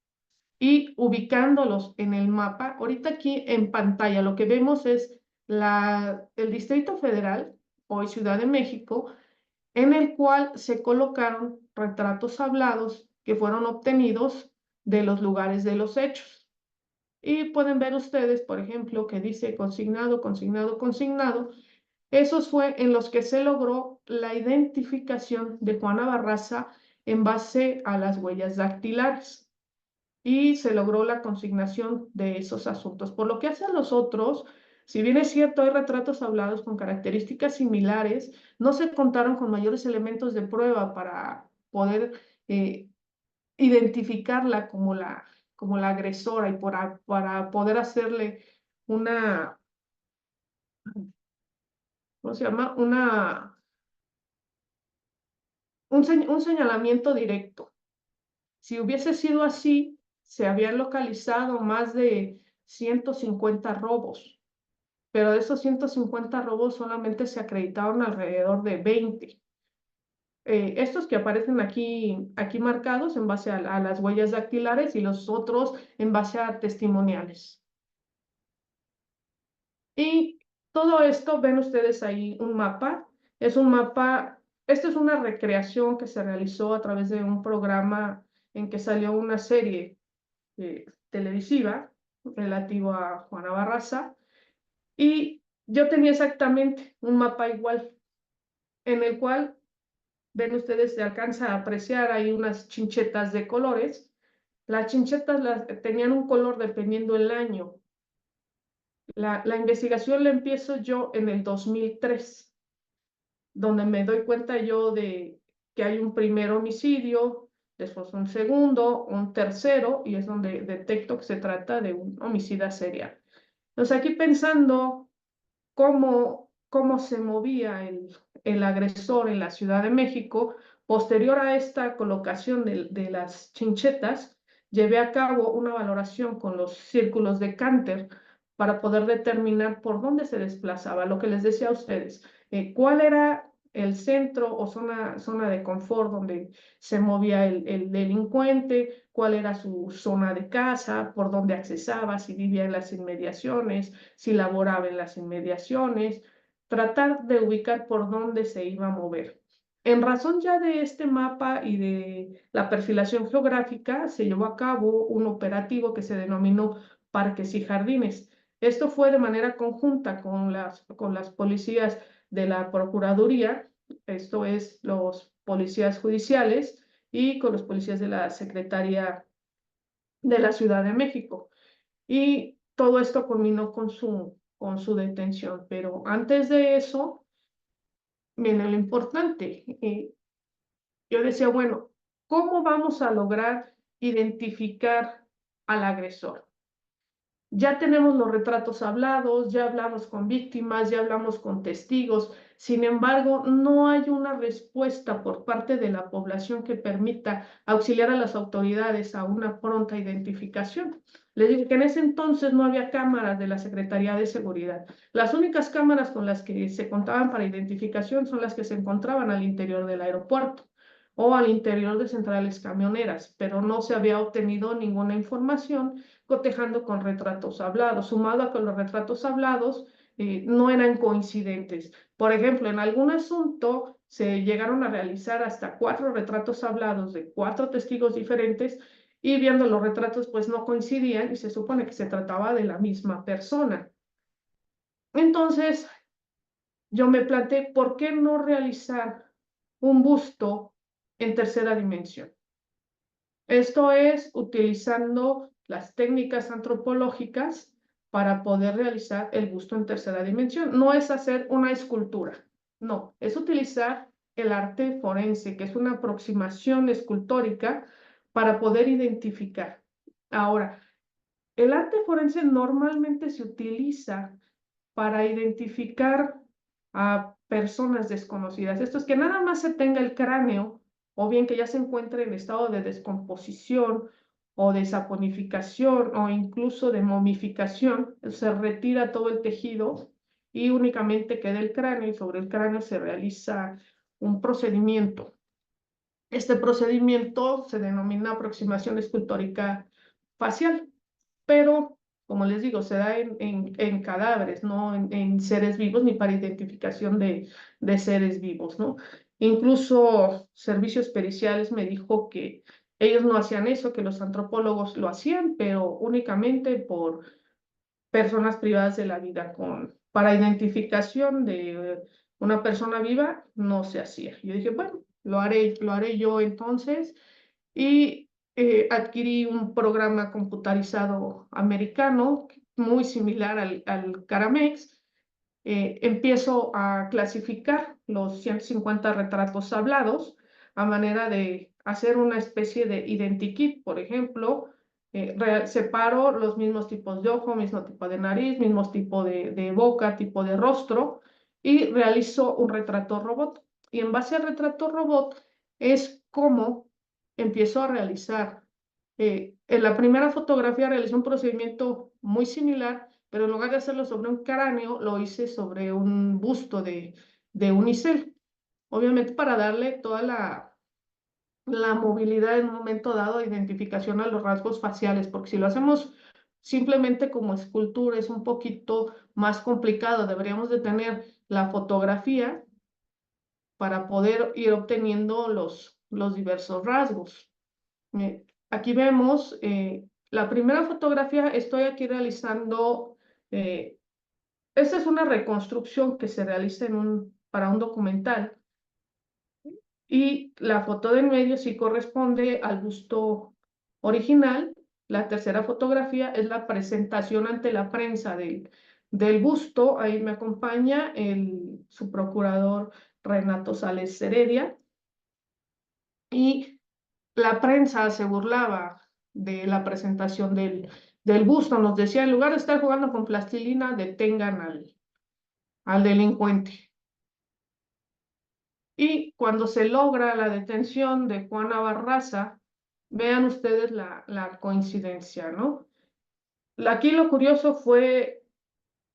y ubicándolos en el mapa, ahorita aquí en pantalla lo que vemos es el Distrito Federal, hoy Ciudad de México, en el cual se colocaron retratos hablados que fueron obtenidos de los lugares de los hechos. Y pueden ver ustedes, por ejemplo, que dice consignado, consignado, consignado. Esos fue en los que se logró la identificación de Juana Barraza en base a las huellas dactilares y se logró la consignación de esos asuntos. Por lo que hace a los otros, si bien es cierto, hay retratos hablados con características similares, no se contaron con mayores elementos de prueba para poder identificarla como la agresora y para poder hacerle una, ¿cómo se llama? Un señalamiento directo. Si hubiese sido así, se habían localizado más de 150 robos, pero de esos 150 robos solamente se acreditaron alrededor de 20. Estos que aparecen aquí marcados en base a las huellas dactilares y los otros en base a testimoniales. Y todo esto, ven ustedes ahí un mapa. Es un mapa, esta es una recreación que se realizó a través de un programa en que salió una serie televisiva relativo a Juana Barraza. Y yo tenía exactamente un mapa igual, en el cual, ven ustedes, se alcanza a apreciar ahí unas chinchetas de colores. Las chinchetas tenían un color dependiendo del año. La investigación la empiezo yo en el 2003, donde me doy cuenta yo de que hay un primer homicidio, después un segundo, un tercero, y es donde detecto que se trata de un homicida serial. Entonces aquí pensando cómo se movía el agresor en la Ciudad de México, posterior a esta colocación de las chinchetas, llevé a cabo una valoración con los círculos de Canter para poder determinar por dónde se desplazaba, lo que les decía a ustedes, cuál era el centro o zona de confort donde se movía el delincuente, cuál era su zona de casa, por dónde accesaba, si vivía en las inmediaciones, si laboraba en las inmediaciones, tratar de ubicar por dónde se iba a mover. En razón ya de este mapa y de la perfilación geográfica, se llevó a cabo un operativo que se denominó Parques y Jardines. Esto fue de manera conjunta con las policías de la Procuraduría, esto es, los policías judiciales, y con los policías de la Secretaría de la Ciudad de México. Y todo esto culminó con su detención. Pero antes de eso, viene lo importante. Yo decía, bueno, ¿cómo vamos a lograr identificar al agresor? Ya tenemos los retratos hablados, ya hablamos con víctimas, ya hablamos con testigos. Sin embargo, no hay una respuesta por parte de la población que permita auxiliar a las autoridades a una pronta identificación. Les digo que en ese entonces no había cámaras de la Secretaría de Seguridad. Las únicas cámaras con las que se contaban para identificación son las que se encontraban al interior del aeropuerto o al interior de centrales camioneras, pero no se había obtenido ninguna información cotejando con retratos hablados. Sumado a que los retratos hablados no eran coincidentes. Por ejemplo, en algún asunto se llegaron a realizar hasta 4 retratos hablados de 4 testigos diferentes y viendo los retratos pues no coincidían y se supone que se trataba de la misma persona. Entonces, yo me planteé, ¿por qué no realizar un busto en tercera dimensión? Esto es utilizando las técnicas antropológicas para poder realizar el busto en tercera dimensión. No es hacer una escultura, no, es utilizar el arte forense, que es una aproximación escultórica para poder identificar. Ahora, el arte forense normalmente se utiliza para identificar a personas desconocidas. Esto es que nada más se tenga el cráneo o bien que ya se encuentre en estado de descomposición o de saponificación o incluso de momificación, se retira todo el tejido y únicamente queda el cráneo y sobre el cráneo se realiza un procedimiento. Este procedimiento se denomina aproximación escultórica facial, pero como les digo, se da en cadáveres, no en seres vivos, ni para identificación de seres vivos, ¿no? Incluso servicios periciales me dijo que ellos no hacían eso, que los antropólogos lo hacían, pero únicamente por personas privadas de la vida. Para identificación de una persona viva no se hacía. Yo dije, bueno, lo haré yo entonces. Y adquirí un programa computarizado americano muy similar al Caramex. Empiezo a clasificar los 150 retratos hablados a manera de hacer una especie de identikit, por ejemplo. Separo los mismos tipos de ojo, mismo tipo de nariz, mismo tipo de boca, tipo de rostro y realizo un retrato robot. Y en base al retrato robot es como empiezo a realizar. En la primera fotografía realicé un procedimiento muy similar, pero en lugar de hacerlo sobre un cráneo, lo hice sobre un busto de unicel. Obviamente para darle toda la movilidad en un momento dado, identificación a los rasgos faciales, porque si lo hacemos simplemente como escultura es un poquito más complicado. Deberíamos de tener la fotografía para poder ir obteniendo los diversos rasgos. Aquí vemos la primera fotografía, estoy aquí realizando, esta es una reconstrucción que se realiza para un documental y la foto del medio sí corresponde al busto original. La tercera fotografía es la presentación ante la prensa del busto, ahí me acompaña su procurador Renato Sales Heredia y la prensa se burlaba de la presentación del busto, nos decía, en lugar de estar jugando con plastilina, detengan al delincuente. Y cuando se logra la detención de Juana Barraza, vean ustedes la coincidencia, ¿no? Aquí lo curioso fue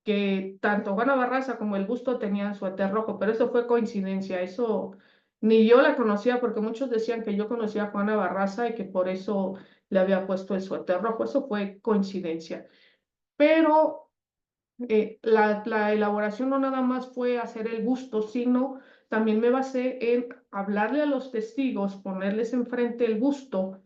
que tanto Juana Barraza como el busto tenían suéter rojo, pero eso fue coincidencia, eso ni yo la conocía porque muchos decían que yo conocía a Juana Barraza y que por eso le había puesto el suéter rojo, eso fue coincidencia. Pero la elaboración no nada más fue hacer el busto, sino también me basé en hablarle a los testigos, ponerles enfrente el busto.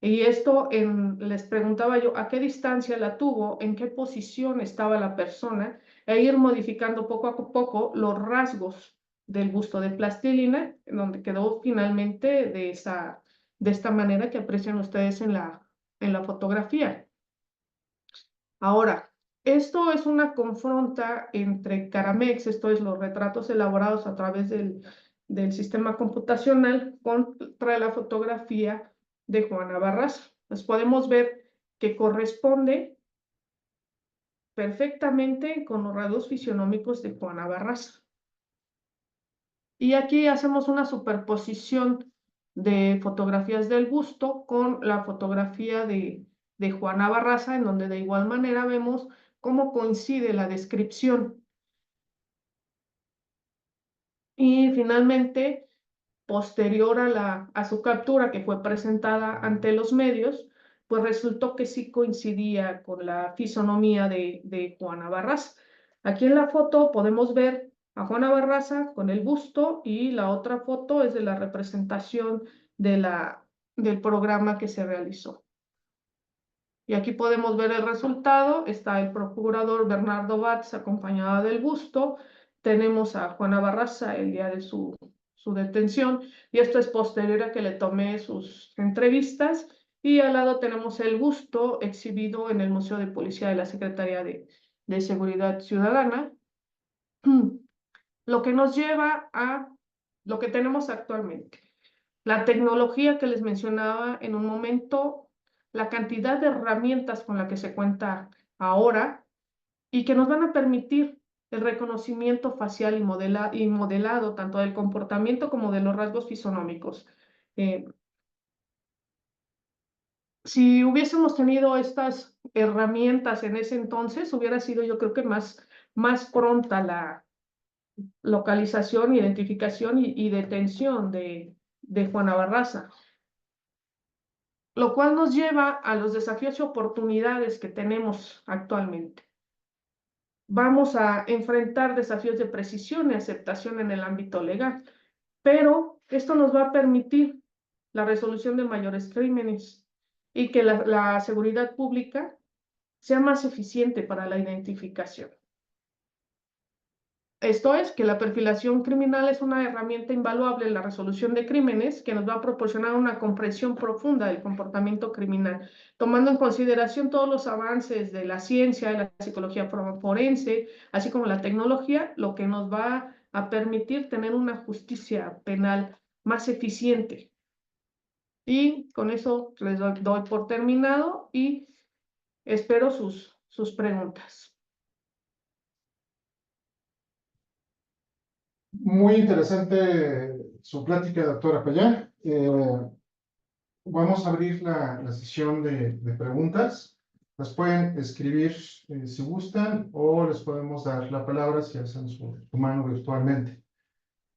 Y esto les preguntaba yo a qué distancia la tuvo, en qué posición estaba la persona, e ir modificando poco a poco los rasgos del busto de plastilina, en donde quedó finalmente de esta manera que aprecian ustedes en la fotografía. Ahora, esto es una confronta entre Caramex, esto es los retratos elaborados a través del sistema computacional, contra la fotografía de Juana Barraza. Pues podemos ver que corresponde perfectamente con los rasgos fisionómicos de Juana Barraza. Y aquí hacemos una superposición de fotografías del busto con la fotografía de Juana Barraza, en donde de igual manera vemos cómo coincide la descripción. Y finalmente, posterior a su captura, que fue presentada ante los medios, pues resultó que sí coincidía con la fisonomía de Juana Barraza. Aquí en la foto podemos ver a Juana Barraza con el busto y la otra foto es de la representación del programa que se realizó. Y aquí podemos ver el resultado. Está el procurador Bernardo Batz acompañado del busto. Tenemos a Juana Barraza el día de su detención. Y esto es posterior a que le tomé sus entrevistas. Y al lado tenemos el busto exhibido en el Museo de Policía de la Secretaría de Seguridad Ciudadana. Lo que nos lleva a lo que tenemos actualmente. La tecnología que les mencionaba en un momento, la cantidad de herramientas con la que se cuenta ahora y que nos van a permitir el reconocimiento facial y modelado tanto del comportamiento como de los rasgos fisonómicos. Si hubiésemos tenido estas herramientas en ese entonces, hubiera sido yo creo que más pronta la localización, identificación y detención de Juana Barraza. Lo cual nos lleva a los desafíos y oportunidades que tenemos actualmente. Vamos a enfrentar desafíos de precisión y aceptación en el ámbito legal, pero esto nos va a permitir la resolución de mayores crímenes y que la seguridad pública sea más eficiente para la identificación. Esto es que la perfilación criminal es una herramienta invaluable en la resolución de crímenes que nos va a proporcionar una comprensión profunda del comportamiento criminal, tomando en consideración todos los avances de la ciencia, de la psicología forense, así como la tecnología, lo que nos va a permitir tener una justicia penal más eficiente. Y con eso les doy por terminado y espero sus preguntas. Muy interesante su plática, doctora Payá. Vamos a abrir la sesión de preguntas. Las pueden escribir si gustan o les podemos dar la palabra si hacen su mano virtualmente.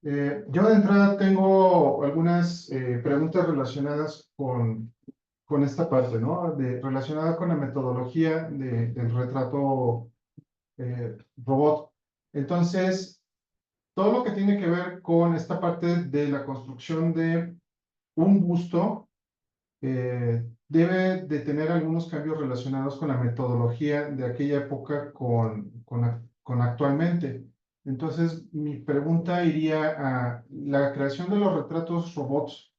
Yo de entrada tengo algunas preguntas relacionadas con esta parte, ¿no? Relacionada con la metodología del retrato robot. Entonces, todo lo que tiene que ver con esta parte de la construcción de un busto debe de tener algunos cambios relacionados con la metodología de aquella época con actualmente. Entonces, mi pregunta iría a la creación de los retratos robots,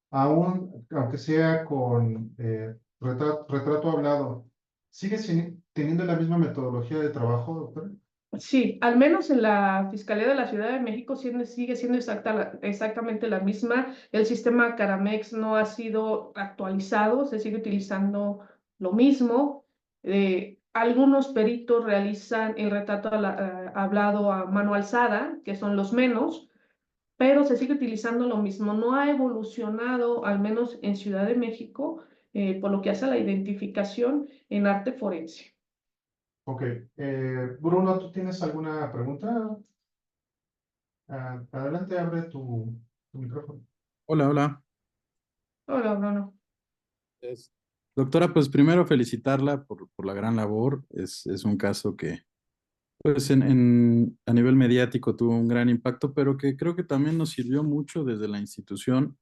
aunque sea con retrato hablado, ¿sigue teniendo la misma metodología de trabajo, doctor? Sí, al menos en la Fiscalía de la Ciudad de México sigue siendo exactamente la misma. El sistema Caramex no ha sido actualizado, se sigue utilizando lo mismo. Algunos peritos realizan el retrato hablado a mano alzada, que son los menos, pero se sigue utilizando lo mismo. No ha evolucionado, al menos en Ciudad de México, por lo que hace a la identificación en arte forense. Ok. Bruno, ¿tú tienes alguna pregunta? Adelante, abre tu micrófono. Hola, hola. Hola, Bruno. Es- Doctora, pues primero felicitarla por la gran labor. Es un caso que, pues a nivel mediático tuvo un gran impacto, pero que creo que también nos sirvió mucho desde la institución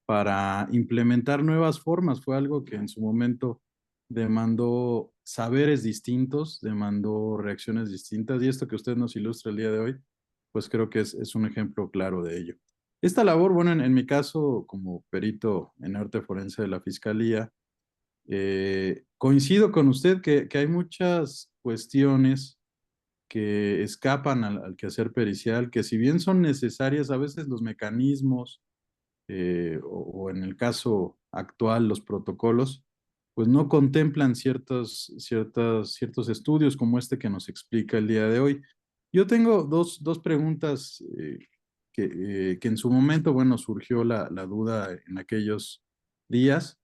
para implementar nuevas formas. Fue algo que en su momento demandó saberes distintos, demandó reacciones distintas, y esto que usted nos ilustra el día de hoy, pues creo que es un ejemplo claro de ello. Esta labor, bueno, en mi caso, como perito en arte forense de la Fiscalía, coincido con usted que hay muchas cuestiones que escapan al quehacer pericial, que si bien son necesarias, a veces los mecanismos o en el caso actual los protocolos, pues no contemplan ciertos estudios como este que nos explica el día de hoy. Yo tengo dos preguntas que en su momento, bueno, surgió la duda en aquellos días,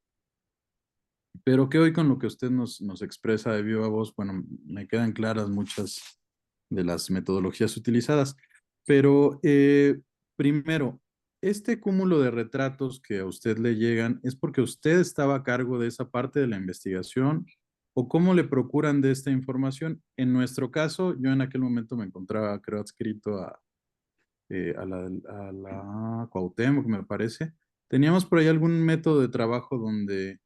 pero que hoy con lo que usted nos expresa de viva voz, bueno, me quedan claras muchas de las metodologías utilizadas. Pero primero, este cúmulo de retratos que a usted le llegan, ¿es porque usted estaba a cargo de esa parte de la investigación o cómo le procuran de esta información. En nuestro caso, yo en aquel momento me encontraba, creo, adscrito a la Cuauhtémoc, me parece. Teníamos por ahí algún método de trabajo donde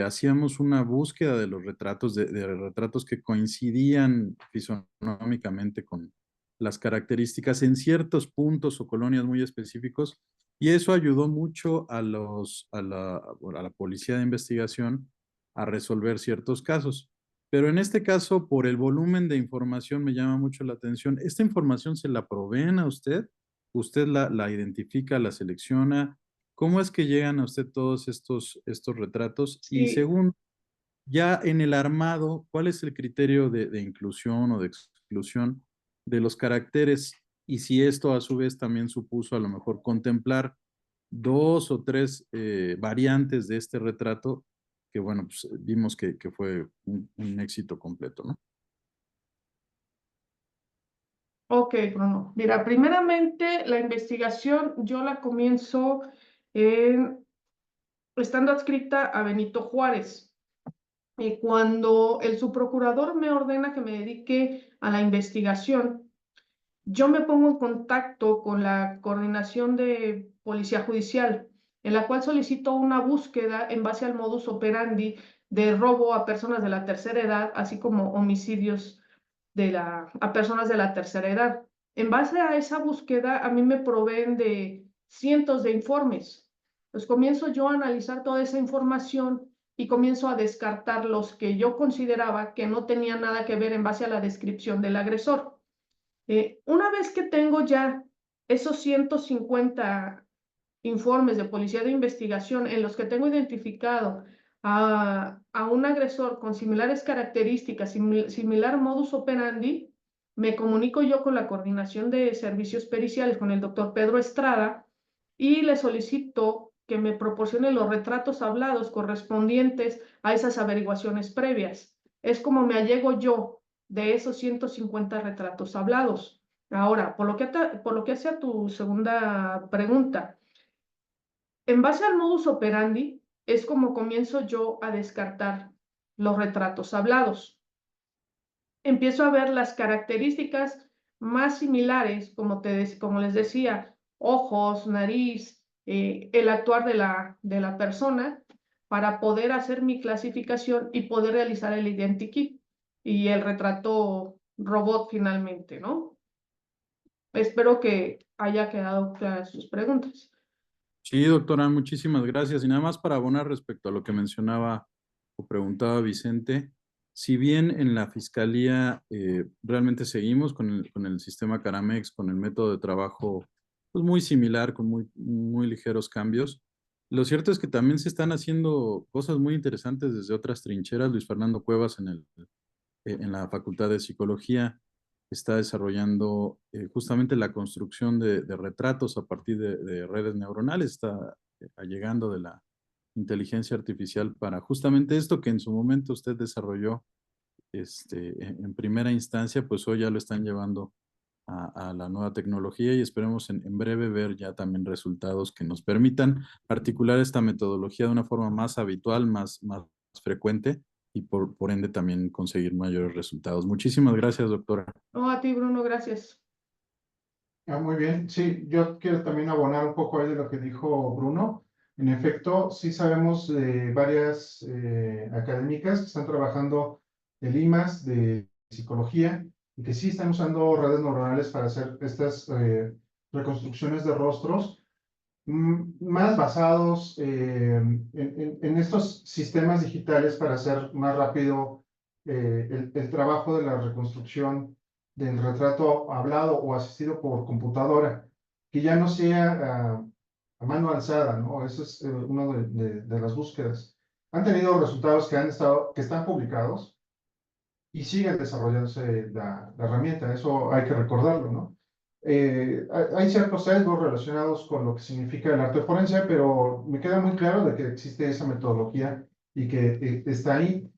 hacíamos una búsqueda de los retratos, de retratos que coincidían fisonómicamente con las características en ciertos puntos o colonias muy específicos, y eso ayudó mucho a la policía de investigación a resolver ciertos casos. Pero en este caso, por el volumen de información, me llama mucho la atención. ¿Esta información se la proveen a usted? ¿Usted la identifica, la selecciona? ¿Cómo es que llegan a usted todos estos retratos? Y Sí, según, ya en el armado, ¿cuál es el criterio de inclusión o de exclusión de los caracteres? Y si esto a su vez también supuso a lo mejor contemplar dos o tres variantes de este retrato, que bueno, pues vimos que fue un éxito completo, ¿no? ok, Bruno. Mira, primeramente la investigación yo la comienzo en- estando adscrita a Benito Juárez. Cuando el subprocurador me ordena que me dedique a la investigación, yo me pongo en contacto con la Coordinación de Policía Judicial, en la cual solicito una búsqueda en base al modus operandi de robo a personas de la tercera edad, así como homicidios a personas de la tercera edad. En base a esa búsqueda, a mí me proveen de cientos de informes. Pues comienzo yo a analizar toda esa información y comienzo a descartar los que yo consideraba que no tenían nada que ver en base a la descripción del agresor. Una vez que tengo ya esos 150 informes de policía de investigación en los que tengo identificado a un agresor con similares características, similar modus operandi, me comunico yo con la Coordinación de Servicios Periciales, con el doctor Pedro Estrada, y le solicito que me proporcione los retratos hablados correspondientes a esas averiguaciones previas. Es como me allego yo de esos 150 retratos hablados. Ahora, por lo que hace a tu segunda pregunta, en base al modus operandi, es como comienzo yo a descartar los retratos hablados. Empiezo a ver las características más similares, como les decía, ojos, nariz, el actuar de la persona, para poder hacer mi clasificación y poder realizar el identikit y el retrato robot finalmente, ¿no? Espero que haya quedado claras sus preguntas. Sí, doctora, muchísimas gracias. Y nada más para abonar respecto a lo que mencionaba o preguntaba Vicente, si bien en la fiscalía realmente seguimos con el sistema Caramex, con el método de trabajo pues muy similar, con muy ligeros cambios, lo cierto es que también se están haciendo cosas muy interesantes desde otras trincheras. Luis Fernando Cuevas en la Facultad de Psicología está desarrollando justamente la construcción de retratos a partir de redes neuronales, está allegando de la inteligencia artificial para justamente esto que en su momento usted desarrolló en primera instancia, pues hoy ya lo están llevando a la nueva tecnología y esperemos en breve ver ya también resultados que nos permitan articular esta metodología de una forma más habitual, más frecuente y por ende también conseguir mayores resultados. Muchísimas gracias, doctora. No, a ti, Bruno, gracias. Muy bien, sí, yo quiero también abonar un poco ahí de lo que dijo Bruno. En efecto, sí sabemos de varias académicas que están trabajando de limas, de psicología, y que sí están usando redes neuronales para hacer estas reconstrucciones de rostros más basados en estos sistemas digitales para hacer más rápido el trabajo de la reconstrucción del retrato hablado o asistido por computadora, que ya no sea a mano alzada, ¿no? Eso es una de las búsquedas. Han tenido resultados que están publicados y siguen desarrollándose la herramienta, eso hay que recordarlo, ¿no? Hay ciertos sesgos relacionados con lo que significa el arte forense, pero me queda muy claro de que existe esa metodología y que está ahí.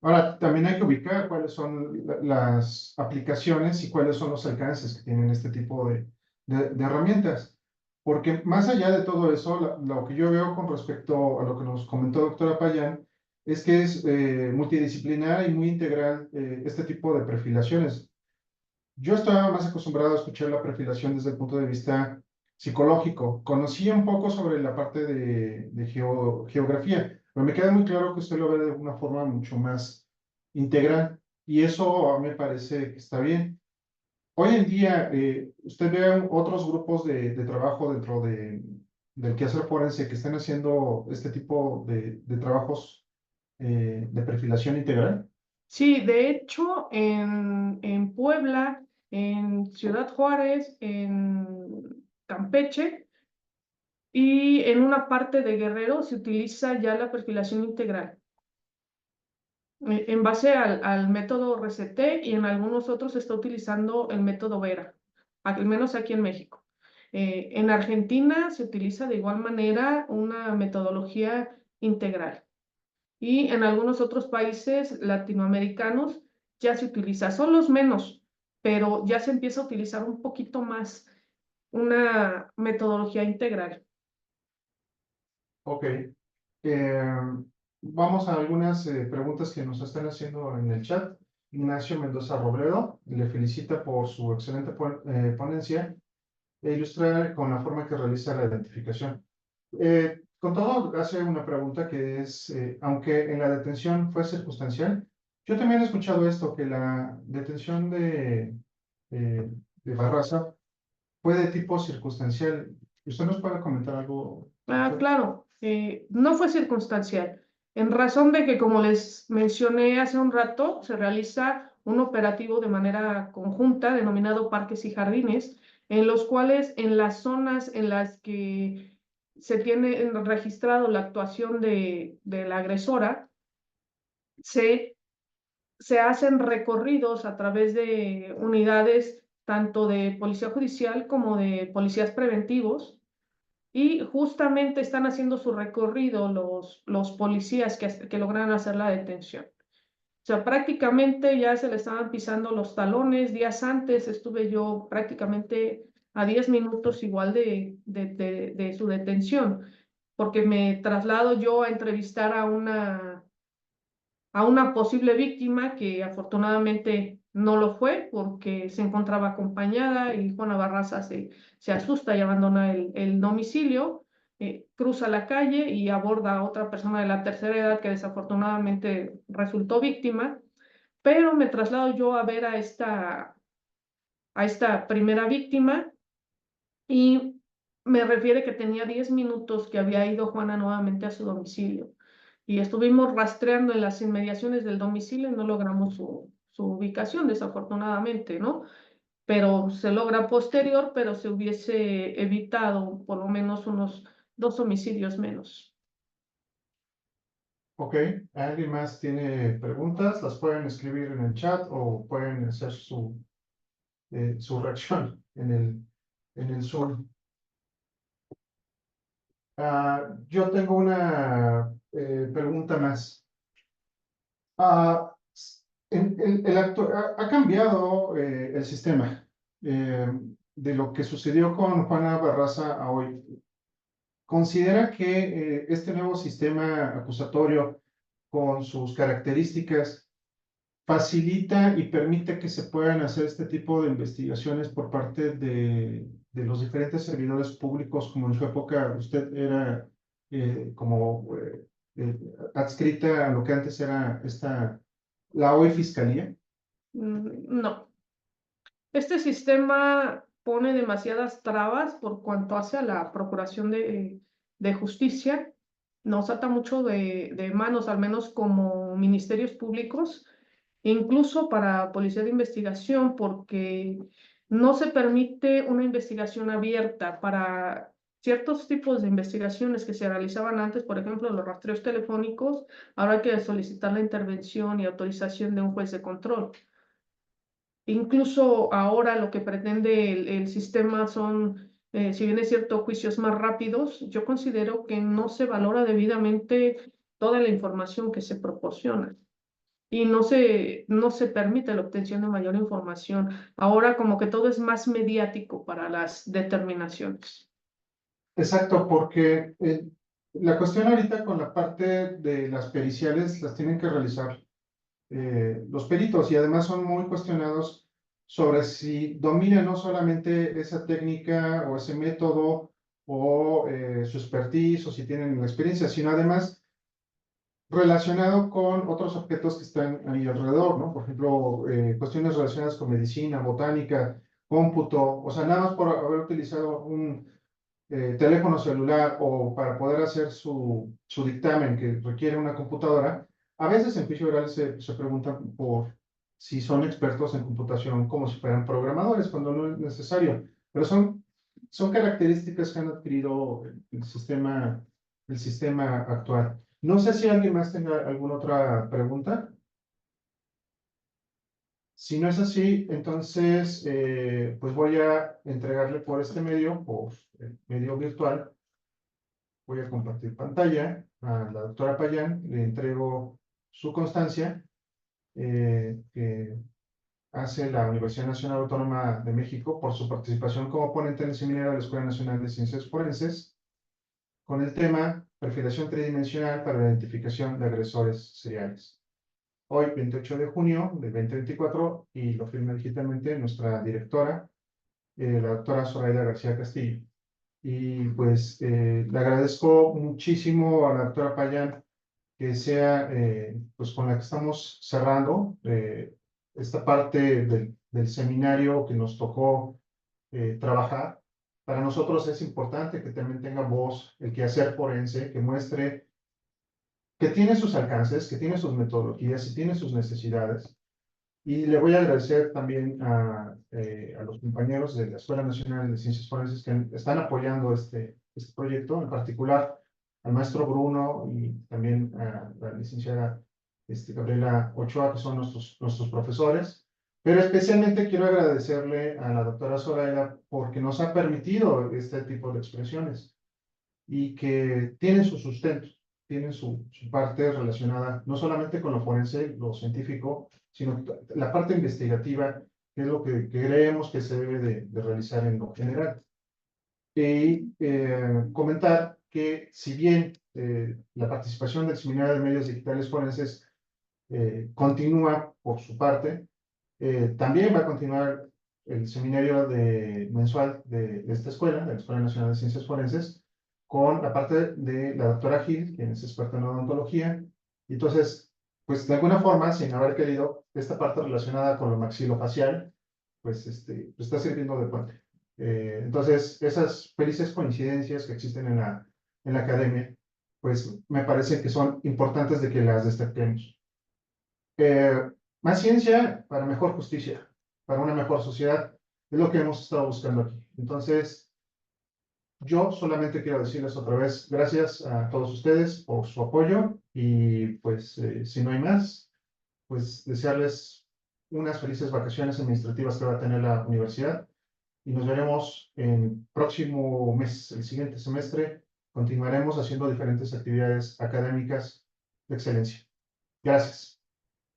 Ahora, también hay que ubicar cuáles son las aplicaciones y cuáles son los alcances que tienen este tipo de herramientas. Porque más allá de todo eso, lo que yo veo con respecto a lo que nos comentó doctora Payán, es que es multidisciplinar y muy integral este tipo de perfilaciones. Yo estaba más acostumbrado a escuchar la perfilación desde el punto de vista psicológico. Conocí un poco sobre la parte de geografía, pero me queda muy claro que usted lo ve de una forma mucho más integral y eso me parece que está bien. Hoy en día, usted ve otros grupos de trabajo dentro del quehacer forense que están haciendo este tipo de trabajos de perfilación integral. Sí, de hecho, en Puebla, en Ciudad Juárez, en Campeche y en una parte de Guerrero se utiliza ya la perfilación integral. En base al método RCT y en algunos otros se está utilizando el método Vera, al menos aquí en México. En Argentina se utiliza de igual manera una metodología integral y en algunos otros países latinoamericanos ya se utiliza, son los menos, pero ya se empieza a utilizar un poquito más una metodología integral. Ok. Eh, Vamos a algunas preguntas que nos están haciendo en el chat. Ignacio Mendoza Robledo le felicita por su excelente ponencia e ilustra con la forma que realiza la identificación. Con todo, hace una pregunta que es, aunque en la detención fue circunstancial, yo también he escuchado esto, que la detención eh, de Barraza fue de tipo circunstancial. ¿Usted nos puede comentar algo? Claro, no fue circunstancial, en razón de que, como les mencioné hace un rato, se realiza un operativo de manera conjunta denominado Parques y Jardines, en los cuales en las zonas en las que se tiene registrado la actuación de la agresora, se, se hacen recorridos a través de unidades tanto de policía judicial como de policías preventivos y justamente están haciendo su recorrido los policías que logran hacer la detención. O sea, prácticamente ya se le estaban pisando los talones. Días antes estuve yo prácticamente a 10 minutos igual de su detención, porque me traslado yo a entrevistar a una posible víctima que afortunadamente no lo fue porque se encontraba acompañada y Juana Barraza se asusta y abandona el domicilio, cruza la calle y aborda a otra persona de la tercera edad que desafortunadamente resultó víctima, pero me traslado yo a ver a esta primera víctima y me refiere que tenía 10 minutos que había ido Juana nuevamente a su domicilio y estuvimos rastreando en las inmediaciones del domicilio y no logramos su ubicación, desafortunadamente, ¿no? Pero se logra posterior, pero se hubiese evitado por lo menos unos 2 homicidios menos. Ok, ¿alguien más tiene preguntas? Las pueden escribir en el chat o pueden hacer su reacción en el Zoom. Yo tengo una pregunta más. Ah, ha cambiado el sistema eh, de lo que sucedió con Juana Barraza a hoy. ¿Considera que este nuevo sistema acusatorio con sus características facilita y permite que se puedan hacer este tipo de investigaciones por parte de los diferentes servidores públicos, como en su época usted era como adscrita a lo que antes era la hoy Fiscalía? No. Este sistema pone demasiadas trabas por cuanto hace a la procuración de justicia. Nos ata mucho de manos, al menos como ministerios públicos, incluso para policía de investigación, porque no se permite una investigación abierta para ciertos tipos de investigaciones que se realizaban antes, por ejemplo, los rastreos telefónicos. Ahora hay que solicitar la intervención y autorización de un juez de control. Incluso ahora lo que pretende el sistema son, si bien es cierto, juicios más rápidos. Yo considero que no se valora debidamente toda la información que se proporciona y no se permite la obtención de mayor información. Ahora como que todo es más mediático para las determinaciones. Exacto, porque La cuestión ahorita con la parte de las periciales las tienen que realizar los peritos y además son muy cuestionados sobre si dominan no solamente esa técnica o ese método o su expertise o si tienen la experiencia, sino además relacionado con otros objetos que están ahí alrededor, ¿no? Por ejemplo, cuestiones relacionadas con medicina, botánica, cómputo, o sea, nada más por haber utilizado un teléfono celular o para poder hacer su dictamen que requiere una computadora, a veces en juicio oral se preguntan por si son expertos en computación como si fueran programadores, cuando no es necesario, pero son características que han adquirido el sistema actual. No sé si alguien más tenga alguna otra pregunta. Si no es así, entonces, pues voy a entregarle por este medio, por el medio virtual, voy a compartir pantalla a la doctora Payán, le entrego su constancia que hace la Universidad Nacional Autónoma de México por su participación como ponente en el seminario de la Escuela Nacional de Ciencias Forenses con el tema Perfilación tridimensional para la identificación de agresores seriales. Hoy, 28 de junio de 2024, y lo firma digitalmente nuestra directora, la doctora Zoraida García Castillo. Y pues le agradezco muchísimo a la doctora Payán que sea pues con la que estamos cerrando esta parte del seminario que nos tocó trabajar. Para nosotros es importante que también tenga voz el quehacer forense, que muestre que tiene sus alcances, que tiene sus metodologías y tiene sus necesidades. Y le voy a agradecer también a los compañeros de la Escuela Nacional de Ciencias Forenses que están apoyando este proyecto, en particular al maestro Bruno y también a la licenciada Gabriela Ochoa, que son nuestros profesores. Pero especialmente quiero agradecerle a la doctora Zoraida porque nos ha permitido este tipo de expresiones y que tienen su sustento, tienen su parte relacionada no solamente con lo forense, lo científico, sino la parte investigativa, que es lo que creemos que se debe de realizar en lo general. Y comentar que si bien la participación del Seminario de Medios Digitales Forenses continúa por su parte, también va a continuar el seminario mensual de esta escuela, de la Escuela Nacional de Ciencias Forenses, con la parte de la doctora Gil, quien es experta en odontología. Y entonces, pues de alguna forma, sin haber querido, esta parte relacionada con lo maxilofacial, pues, pues está sirviendo de puente. Entonces, esas felices coincidencias que existen en la academia, pues me parece que son importantes de que las destaquemos. Más ciencia para mejor justicia, para una mejor sociedad, es lo que hemos estado buscando aquí. Entonces, yo solamente quiero decirles otra vez gracias a todos ustedes por su apoyo y pues si no hay más, pues desearles unas felices vacaciones administrativas que va a tener la universidad y nos veremos en próximo mes, el siguiente semestre. Continuaremos haciendo diferentes actividades académicas de excelencia. Gracias.